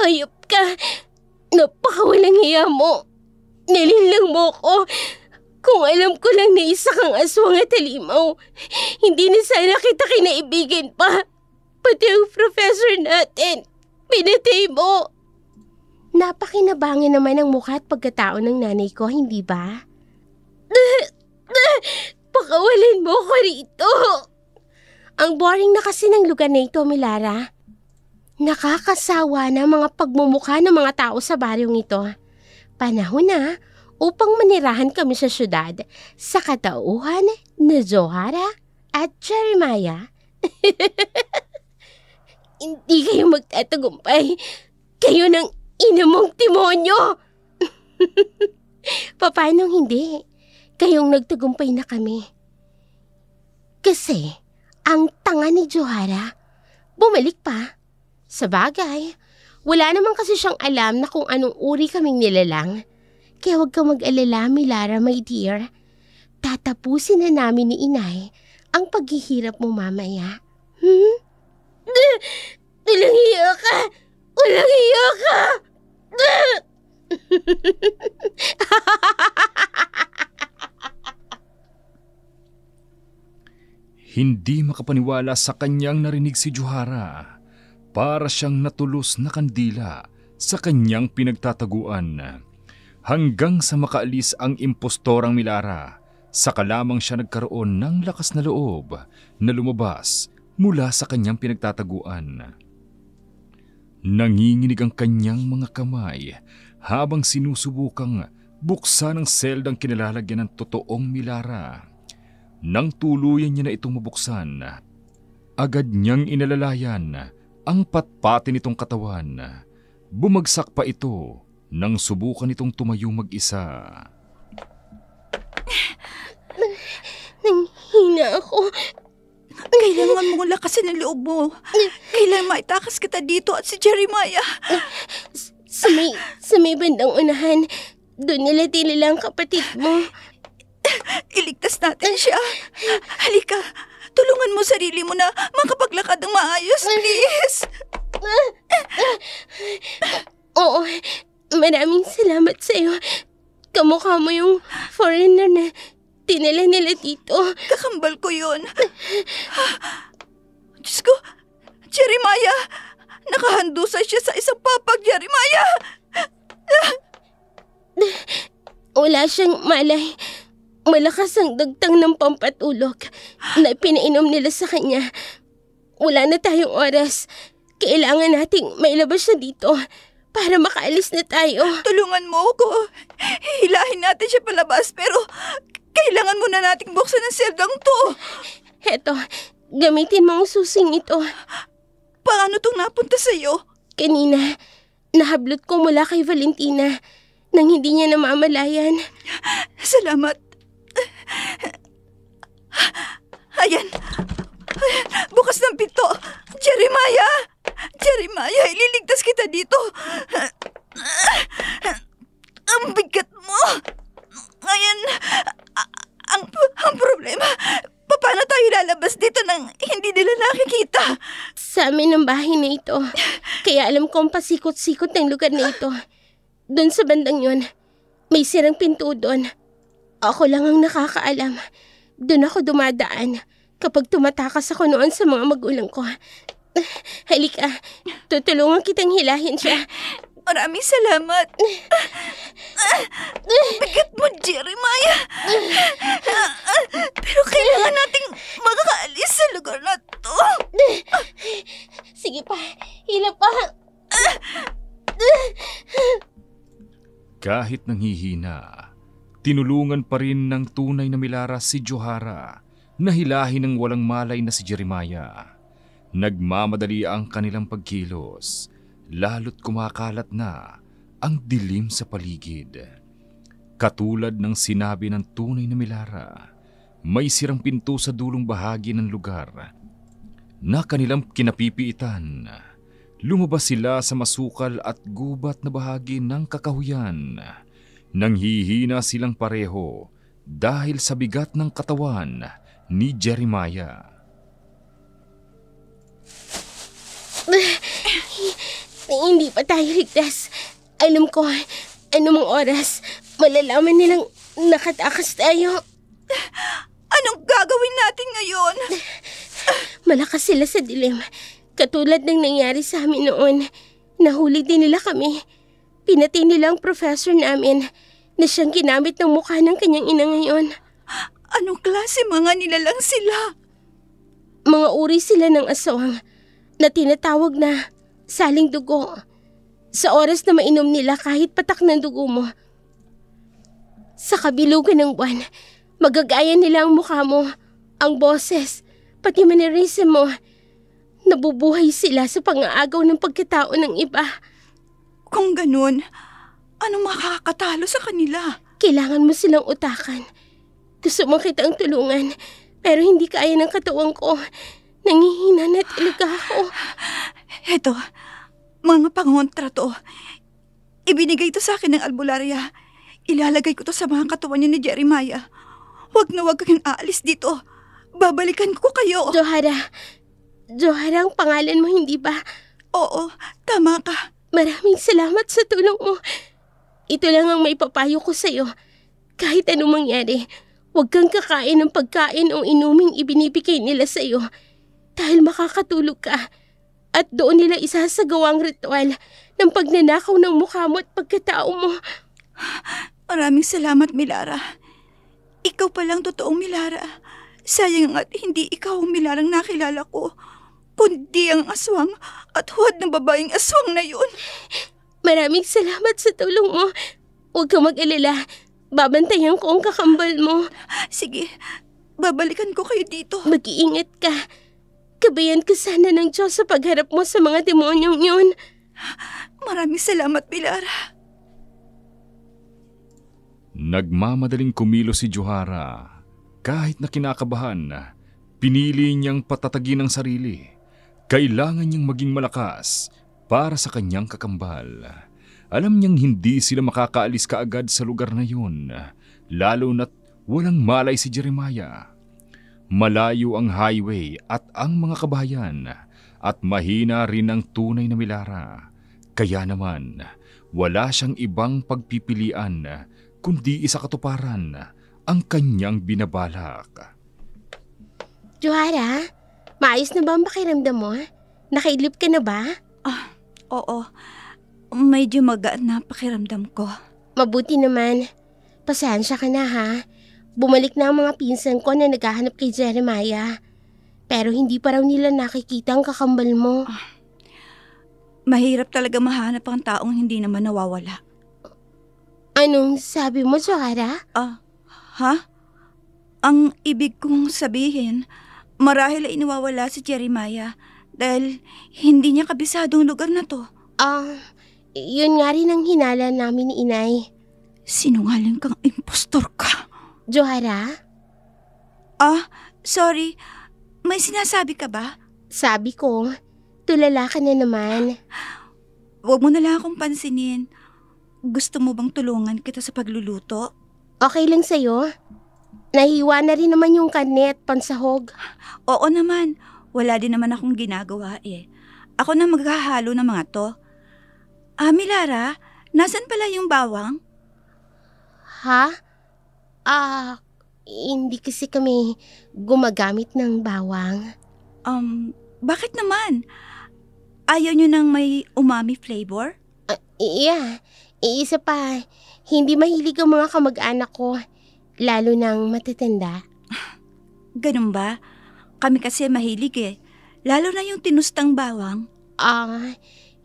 S6: Hayop ka! Napakawalang hiya mo! Nilinlang mo ko! Kung alam ko lang na isa kang aswang at halimaw, hindi na sana kita kinaibigan pa. Pati ang professor natin, pinatay mo. Napakinabangin naman ang mukha at pagkatao ng nanay ko, hindi ba? Pakawalan mo ko rito. Ang boring na kasi ng lugar na ito, Milara. Nakakasawa na mga pagmumukha ng mga tao sa baryong ito. Panahon na upang manirahan kami sa syudad sa katauhan ni Johara at Jeremiah. Hindi kayo magtatagumpay. Kayo ng ina mong demonyo. Paano hindi? Kayong nagtagumpay na kami. Kasi ang tanga ni Johara bumalik pa. Sa bagay, wala naman kasi siyang alam na kung anong uri kaming nilalang. Kaya huwag kang mag-alala, Milara, my dear. Tatapusin na namin ni Inay ang paghihirap mo mamaya. Walang hiya ka! Walang hiya ka!
S4: Hindi makapaniwala sa kanyang narinig si Johara. Para siyang natulos na kandila sa kanyang pinagtataguan. Hanggang sa makaalis ang impostorang Milara, saka lamang siya nagkaroon ng lakas na loob na lumabas mula sa kanyang pinagtataguan. Nanginginig ang kanyang mga kamay habang sinusubukang buksan ang seldang kinalalagyan ng totoong Milara. Nang tuluyan niya na itong mabuksan, agad niyang inalalayan ang patpati nitong katawan. Bumagsak pa ito nang subukan itong tumayo mag-isa.
S6: Nanghina ako.
S1: Kailangan mong lakasin ang loob mo. Kailangan maitakas kita dito at si Jeremiah.
S6: Sa may bandang unahan, doon nila tinila ang kapatid mo.
S1: Iligtas natin siya. Halika, tulungan mo sarili mo na makapaglakad ng maayos, please.
S6: Oo, maraming salamat sa'yo. Kamukha mo yung foreigner na tinala nila dito.
S1: Kakambal ko yun. Diyos ko, Jeremiah! Nakahandusay siya sa isang papag, Jeremiah!
S6: Wala siyang malay. Malakas ang dagtang ng pampatulog na pinainom nila sa kanya. Wala na tayong oras. Kailangan nating mailabas siya dito para makaalis na tayo.
S1: Tulungan mo ako. Hilahin natin siya palabas pero kailangan muna nating buksan ang seldang to.
S6: Heto, gamitin mo ang susing ito.
S1: Paano itong napunta sa'yo?
S6: Kanina, nahablot ko mula kay Valentina nang hindi niya namamalayan.
S1: Salamat. Ayan. Bukas ng pinto. Jeremiah! Jeremiah, ililigtas kita dito. Ang bigat mo. Ngayon, ang problema, paano tayo lalabas dito nang hindi nila nakikita?
S6: Sa amin ang bahay na ito. Kaya alam ko ang pasikot-sikot ng lugar na ito. Doon sa bandang yon, may sirang pinto doon. Ako lang ang nakakaalam. Doon ako dumadaan kapag tumatakas ako noon sa mga magulang ko. Halika, tutulungan kitang hilahin siya.
S1: Maraming salamat. Bigat mo, Jeremiah. Pero kailangan nating makakaalis sa lugar na to.
S6: Sige pa, hila pa.
S4: Kahit nanghihina, tinulungan pa rin ng tunay na Milara si Johara na hilahin ng walang malay na si Jeremiah. Nagmamadali ang kanilang pagkilos, lalo't kumakalat na ang dilim sa paligid. Katulad ng sinabi ng tunay na Milara, may sirang pinto sa dulong bahagi ng lugar na kanilang kinapipiitan. Lumabas sila sa masukal at gubat na bahagi ng kakahuyan. Nanghihina silang pareho dahil sa bigat ng katawan ni Jeremiah.
S6: Hindi pa tayo ligtas. Alam ko, anumang oras, malalaman nilang nakatakas tayo.
S1: Anong gagawin natin ngayon?
S6: Malakas sila sa dilim. Katulad ng nangyari sa amin noon, nahuli din nila kami. Pinatay nila ang professor namin na siyang ginamit ng mukha ng kanyang ina ngayon.
S1: Anong klase mga nilalang sila?
S6: Mga uri sila ng aswang na tinatawag na saling dugo. Sa oras na mainom nila kahit patak ng dugo mo, sa kabilugan ng buwan, magagaya nila ang mukha mo, ang boses, pati mannerism mo. Nabubuhay sila sa pang-aagaw ng pagkatao ng iba.
S1: Kung ganun, ano makakatalo sa kanila?
S6: Kailangan mo silang utakan. Gusto mo kitang tulungan, pero hindi kaya ng katawan ko. Nangihina na talaga ako.
S1: Eto, mga pangontra to. Ibinigay to sa akin ng albularya. Ilalagay ko to sa mga katawan niya ni Jeremiah. Huwag na huwag kang aalis dito. Babalikan ko kayo.
S6: Johara ang pangalan mo, hindi ba?
S1: Oo, tama ka.
S6: Maraming salamat sa tulong mo. Ito lang ang may papayo ko sa'yo. Kahit anong mangyari, huwag kang kakain ng pagkain o inuming ibinibigay nila sa'yo. Dahil makakatulog ka. At doon nila isasagawa ang ritual ng pagnanakaw ng mukha mo at pagkatao mo.
S1: Maraming salamat, Milara. Ikaw palang totoong Milara. Sayang at hindi ikaw ang Milarang nakilala ko, kundi ang aswang at huwad ng babaeng aswang na yun.
S6: Maraming salamat sa tulong mo. Huwag kang mag-alala. Babantayan ko ang kakambal mo.
S1: Sige, babalikan ko kayo dito.
S6: Mag-iingat ka. Kabayan ka sana ng Diyos sa pagharap mo sa mga demonyong yun.
S1: Maraming salamat, Milara.
S4: Nagmamadaling kumilos si Johara. Kahit na kinakabahan, pinili niyang patatagin ang sarili. Kailangan niyang maging malakas para sa kanyang kakambal. Alam niyang hindi sila makakaalis kaagad sa lugar na yun, lalo na't walang malay si Jeremiah. Malayo ang highway at ang mga kabahayan, at mahina rin ang tunay na Milara. Kaya naman, wala siyang ibang pagpipilian kundi isa katuparan ang kanyang binabalak.
S6: Johara, maayos na ba ang pakiramdam mo? Nakaidlip ka na ba?
S1: Oo, medyo magaan na pakiramdam ko.
S6: Mabuti naman. Pasensya ka na ha. Bumalik na ang mga pinsan ko na naghahanap kay Jeremiah. Pero hindi pa raw nila nakikita ang kakambal mo.
S1: Mahirap talaga mahanap ang taong hindi naman nawawala.
S6: Anong sabi mo, Johara?
S1: Ha? Ang ibig kong sabihin, marahil ay iniwawala si Jeremiah dahil hindi niya kabisadong lugar na to.
S6: Yun nga rin ang hinala namin ni Inay.
S1: Sinungaling kang impostor ka.
S6: Johara?
S1: Sorry. May sinasabi ka ba?
S6: Sabi ko, tulala ka na naman.
S1: Huwag mo na lang akong pansinin. Gusto mo bang tulungan kita sa pagluluto?
S6: Okay lang sa'yo? Nahiwa na rin naman yung karne at pansahog.
S1: Oo naman. Wala din naman akong ginagawa eh. Ako na maghahalo ng mga to. Milara, nasan pala yung bawang?
S6: Ha? Hindi kasi kami gumagamit ng bawang.
S1: Bakit naman? Ayaw nyo ng may umami flavor?
S6: Yeah. Iisa pa, hindi mahilig ang mga kamag-anak ko, lalo ng matatanda.
S1: Ganun ba? Kami kasi mahilig eh. Lalo na yung tinustang bawang.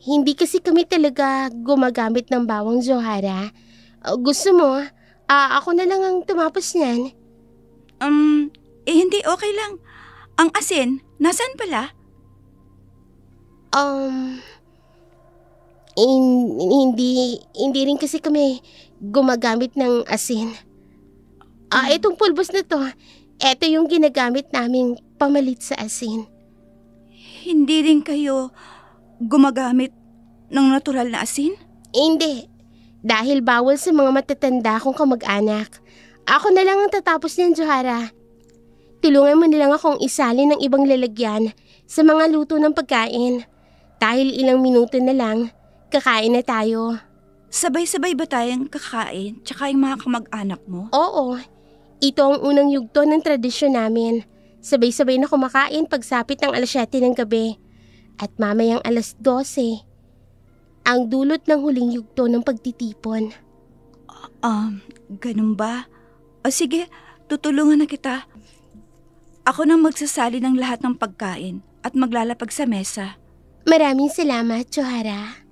S6: Hindi kasi kami talaga gumagamit ng bawang, Johara. Gusto mo, ako na lang ang tumapos niyan.
S1: Hindi okay lang. Ang asin, nasaan pala?
S6: Hindi rin kasi kami gumagamit ng asin. Itong pulbos na to, ito yung ginagamit naming pamalit sa asin.
S1: Hindi rin kayo gumagamit ng natural na asin?
S6: Hindi. Dahil bawal sa mga matatanda kong kamag-anak. Ako na lang ang tatapos niyan, Johara. Tulungan mo nilang akong isalin ng ibang lalagyan sa mga luto ng pagkain. Dahil ilang minuto na lang, kakain na tayo.
S1: Sabay-sabay ba tayong kakain tsaka yung mga kamag-anak mo?
S6: Oo. Ito ang unang yugto ng tradisyon namin. Sabay-sabay na kumakain pagsapit ng 7:00 ng gabi. At mamayang 12:00, ang dulot ng huling yugto ng pagtitipon.
S1: Ganun ba? O sige, tutulungan na kita. Ako nang magsasali ng lahat ng pagkain at maglalapag sa mesa.
S6: Maraming salamat, Johara.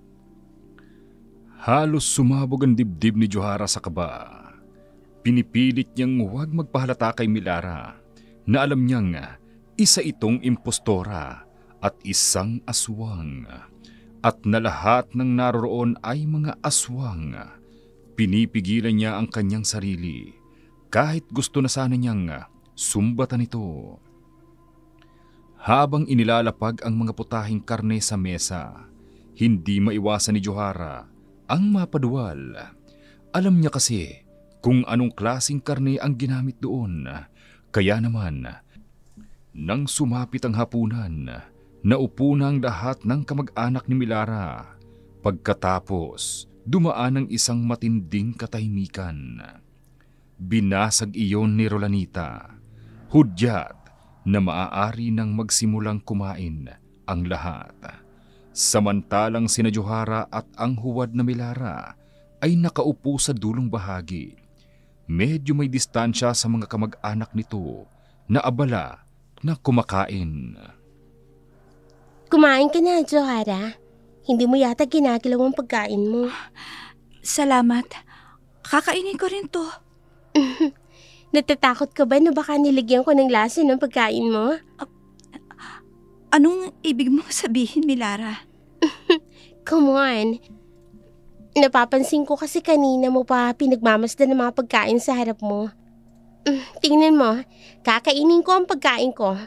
S4: Halos sumabog ang dibdib ni Johara sa kaba. Pinipilit niyang huwag magpahalata kay Milara na alam niyang isa itong impostora at isang aswang. At na lahat ng naroroon ay mga aswang. Pinipigilan niya ang kanyang sarili kahit gusto na sana niyang sumbatan ito. Habang inilalapag ang mga putahing karne sa mesa, hindi maiwasan ni Johara ang mapaduwal. Alam niya kasi kung anong klaseng karne ang ginamit doon. Kaya naman, nang sumapit ang hapunan, naupo na ang lahat ng kamag-anak ni Milara. Pagkatapos, dumaan ang isang matinding katahimikan. Binasag iyon ni Rolanita. Hudyat na maaari nang magsimulang kumain ang lahat. Samantalang sina Johara at ang huwad na Milara ay nakaupo sa dulong bahagi. Medyo may distansya sa mga kamag-anak nito na abala na kumakain.
S6: Kumain ka na, Johara. Hindi mo yata ginagalaw ang pagkain mo.
S1: Salamat. Kakainin ko rin to.
S6: Natatakot ka ba na baka niligyan ko ng lasa ng pagkain mo?
S1: Anong ibig mong sabihin, Milara?
S6: Come on. Napapansin ko kasi kanina mo pa pinagmamasdan ng mga pagkain sa harap mo. Tingnan mo, kakainin ko ang pagkain ko.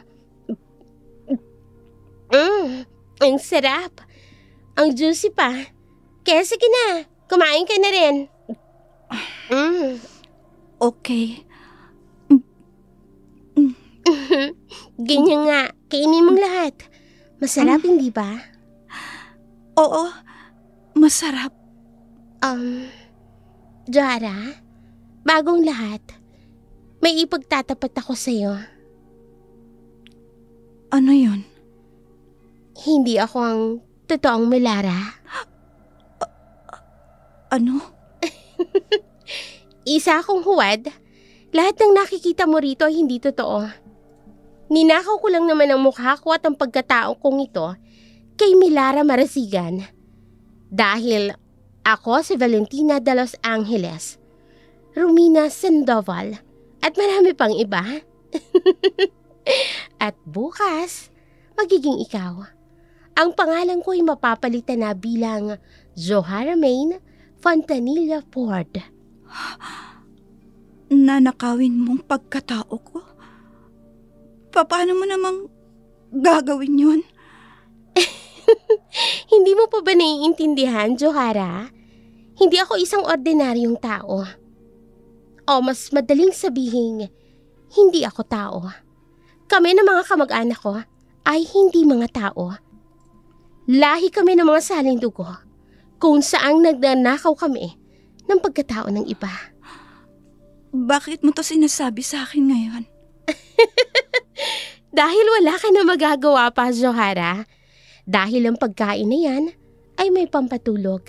S6: Ang sarap. Ang juicy pa. Kaya sige na, kumain ka na rin.
S1: Okay.
S6: Ganyan nga, kainin mong lahat. Masarap, hindi ba?
S1: Oo, masarap.
S6: Johara, bagong lahat, may ipagtatapat ako sa'yo.
S1: Ano yun?
S6: Hindi ako ang totoong Milara.
S1: Ano?
S6: Isa akong huwad. Lahat ng nakikita mo rito ay hindi totoo. Ninakaw ko lang naman ang mukha ko at ang pagkatao kong ito kay Milara Marasigan. Dahil ako si Valentina de los Angeles, Romina Sandoval, at marami pang iba. At bukas, magiging ikaw. Ang pangalan ko ay mapapalitan na bilang Johara Maine Fontanilla Ford.
S1: Nanakawin mong pagkatao ko? Paano mo namang gagawin yun?
S6: Hindi mo pa ba naiintindihan, Johara? Hindi ako isang ordinaryong tao. O mas madaling sabihin, hindi ako tao. Kami ng mga kamag-anak ko ay hindi mga tao. Lahi kami ng mga saling dugo kung saang nagnanakaw kami ng pagkatao ng iba.
S1: Bakit mo to sinasabi sa akin ngayon?
S6: Dahil wala ka na magagawa pa, Johara. Dahil ang pagkain na yan ay may pampatulog.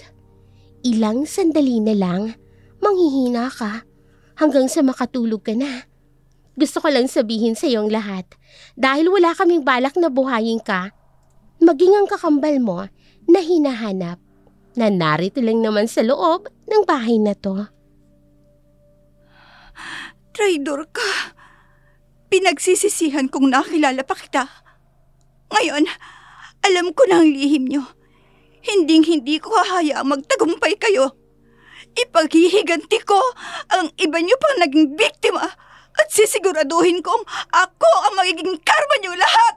S6: Ilang sandali na lang, manghihina ka hanggang sa makatulog ka na. Gusto ko lang sabihin sa iyong lahat, dahil wala kaming balak na buhayin ka, maging ang kakambal mo na hinahanap na narito lang naman sa loob ng bahay na to.
S1: Traidor ka. Pinagsisisihan kong nakilala pa kita. Ngayon, alam ko na ang lihim niyo. Hinding-hindi ko hahayaang magtagumpay kayo. Ipaghihiganti ko ang iba niyo pang naging biktima at sisiguraduhin kong ako ang magiging karma niyo lahat.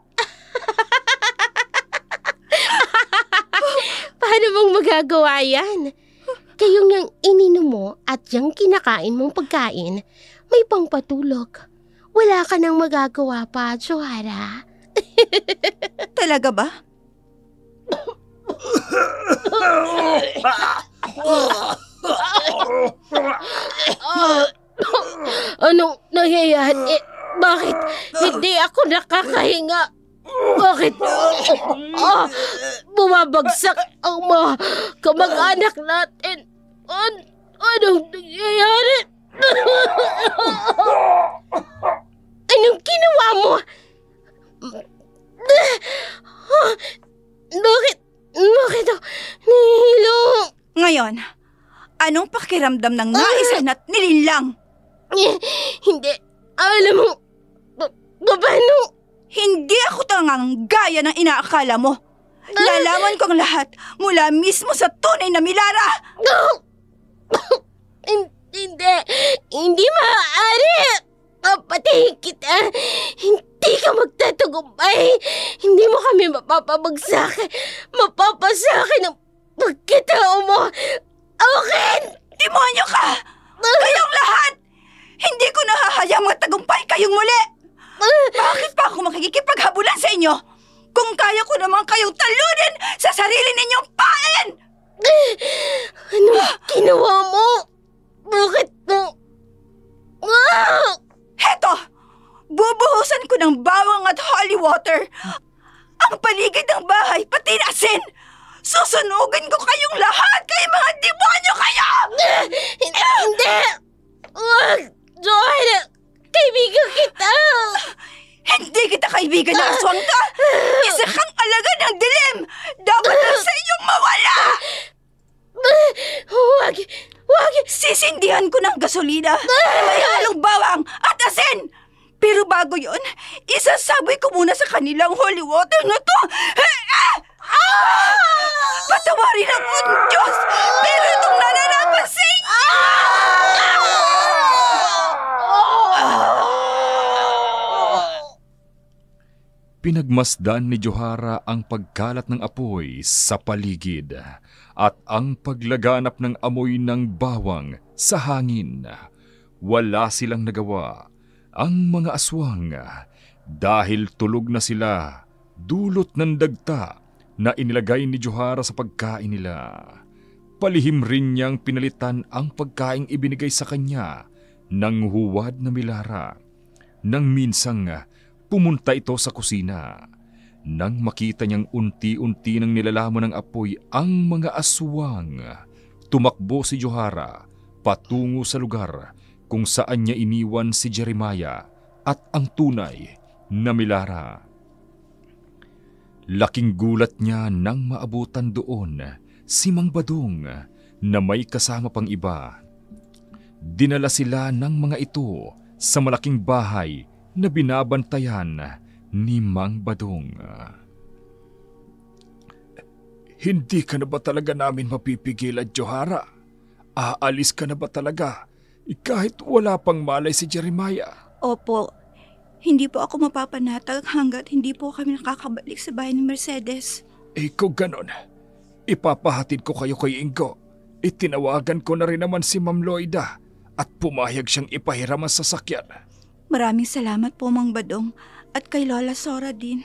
S6: Paano mong magagawa yan? Kayong yung ininom mo at yung kinakain mong pagkain, may pangpatulog. Wala ka nang magagawa pa, Johara.
S1: Talaga ba?
S6: Anong nangyayari? Bakit hindi ako nakakahinga?
S3: Bakit bumabagsak ang mga kamag-anak natin? Anong nangyayari? Anong ginawa mo? Bakit ako nahihilo?
S1: Ngayon, anong pakiramdam ng naisan at nilinlang?
S3: Hindi. Alam mo, paano?
S1: Hindi ako tangang gaya ng inaakala mo. Lalaman ko ang lahat mula mismo sa tunay na Milara. Hindi maaari. Papatayin kita. Hindi ka magtatagumpay. Hindi mo kami mapapabagsak. Mapapasake ng pagkatao mo. Akin! Demonyo ka! Kayong lahat! Hindi ko nahahayang magtagumpay kayong muli! Bakit pa ako makikipaghabulan sa inyo? Kung kaya ko naman kayong talunin sa sarili ninyong pain!
S3: Anong ginawa mo? Bakit mo?
S1: Heto! Bubuhusan ko ng bawang at holy water ang paligid ng bahay, pati na asin! Susunugin ko kayong lahat! Kayo mga demonyo kayo!
S3: Hindi! Wag! Joanna! Kaibigan kita!
S1: Hindi kita kaibigan ng aswang ka! Isa kang alagad ng dilim! Dapat lang sa inyong mawala!
S3: Wag!
S1: Sisindihan ko ng gasolina na may halong bawang at asin! Pero bago yon, isasaboy ko muna sa kanilang holy water na to! Patawarin ako ng Diyos! Pero itong nananapan sa inyo!
S4: Pinagmasdan ni Johara ang pagkalat ng apoy sa paligid at ang paglaganap ng amoy ng bawang sa hangin. Wala silang nagawa ang mga aswang dahil tulog na sila dulot ng dagta na inilagay ni Johara sa pagkain nila. Palihim rin niyang pinalitan ang pagkaing ibinigay sa kanya ng huwad na Milara. Nang minsang pumunta ito sa kusina. Nang makita niyang unti-unti nang nilalaman ng apoy ang mga aswang, tumakbo si Johara patungo sa lugar kung saan niya iniwan si Jeremiah at ang tunay na Milara. Laking gulat niya nang maabutan doon si Mang Badong na may kasama pang iba. Dinala sila ng mga ito sa malaking bahay na binabantayan ni Mang Badong.
S2: Hindi ka na ba talaga namin mapipigilan, Johara? Aalis ka na ba talaga? Kahit wala pang malay si Jeremiah.
S1: Opo, hindi po ako mapapanatag hanggat hindi po kami nakakabalik sa bahay ni Mercedes.
S2: Kung ganon, ipapahatid ko kayo kay Ingo. Itinawagan ko na rin naman si Ma'am Loida at pumayag siyang ipahiram ang sasakyan.
S1: Maraming salamat po, Mang Badong, at kay Lola Sora din.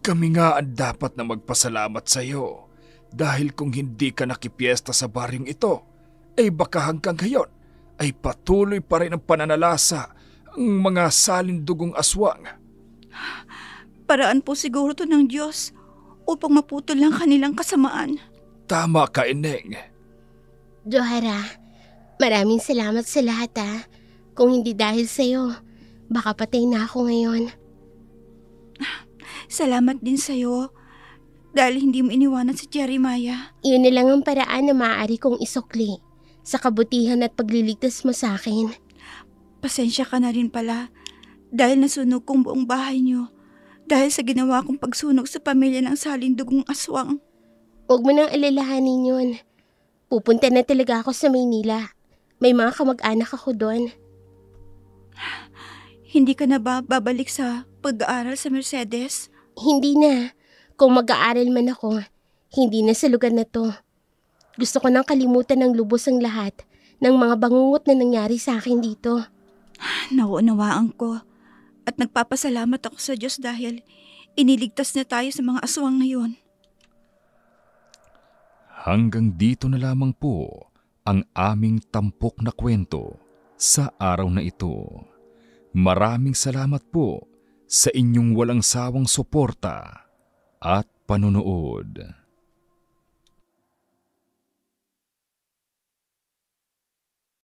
S2: Kami nga ang dapat na magpasalamat sa iyo dahil kung hindi ka nakipiesta sa baryong ito, baka hanggang ngayon ay patuloy pa rin ang pananalasa ang mga salindugong aswang.
S1: Paraan po siguro to ng Diyos upang maputol lang kanilang kasamaan.
S2: Tama ka, Ineng.
S6: Johara, maraming salamat sa lahat. Kung hindi dahil sa'yo, baka patay na ako ngayon.
S1: Salamat din sa'yo dahil hindi mo iniwanan si Jeremiah.
S6: Iyon na lang ang paraan na maaari kong isukli sa kabutihan at pagliligtas mo sa akin.
S1: Pasensya ka na rin pala dahil nasunog kong buong bahay niyo dahil sa ginawa kong pagsunog sa pamilya ng salindugong aswang.
S6: Huwag mo nang alalahanin yun. Pupunta na talaga ako sa Maynila. May mga kamag-anak ako doon.
S1: Hindi ka na ba babalik sa pag-aaral sa Mercedes?
S6: Hindi na. Kung mag-aaral man ako, hindi na sa lugar na to. Gusto ko nang kalimutan ng lubos ang lahat ng mga bangungot na nangyari sa akin dito.
S1: Nauunawaan ko at nagpapasalamat ako sa Diyos dahil iniligtas na tayo sa mga aswang ngayon.
S4: Hanggang dito na lamang po ang aming tampok na kwento sa araw na ito. Maraming salamat po sa inyong walang sawang suporta at panunood.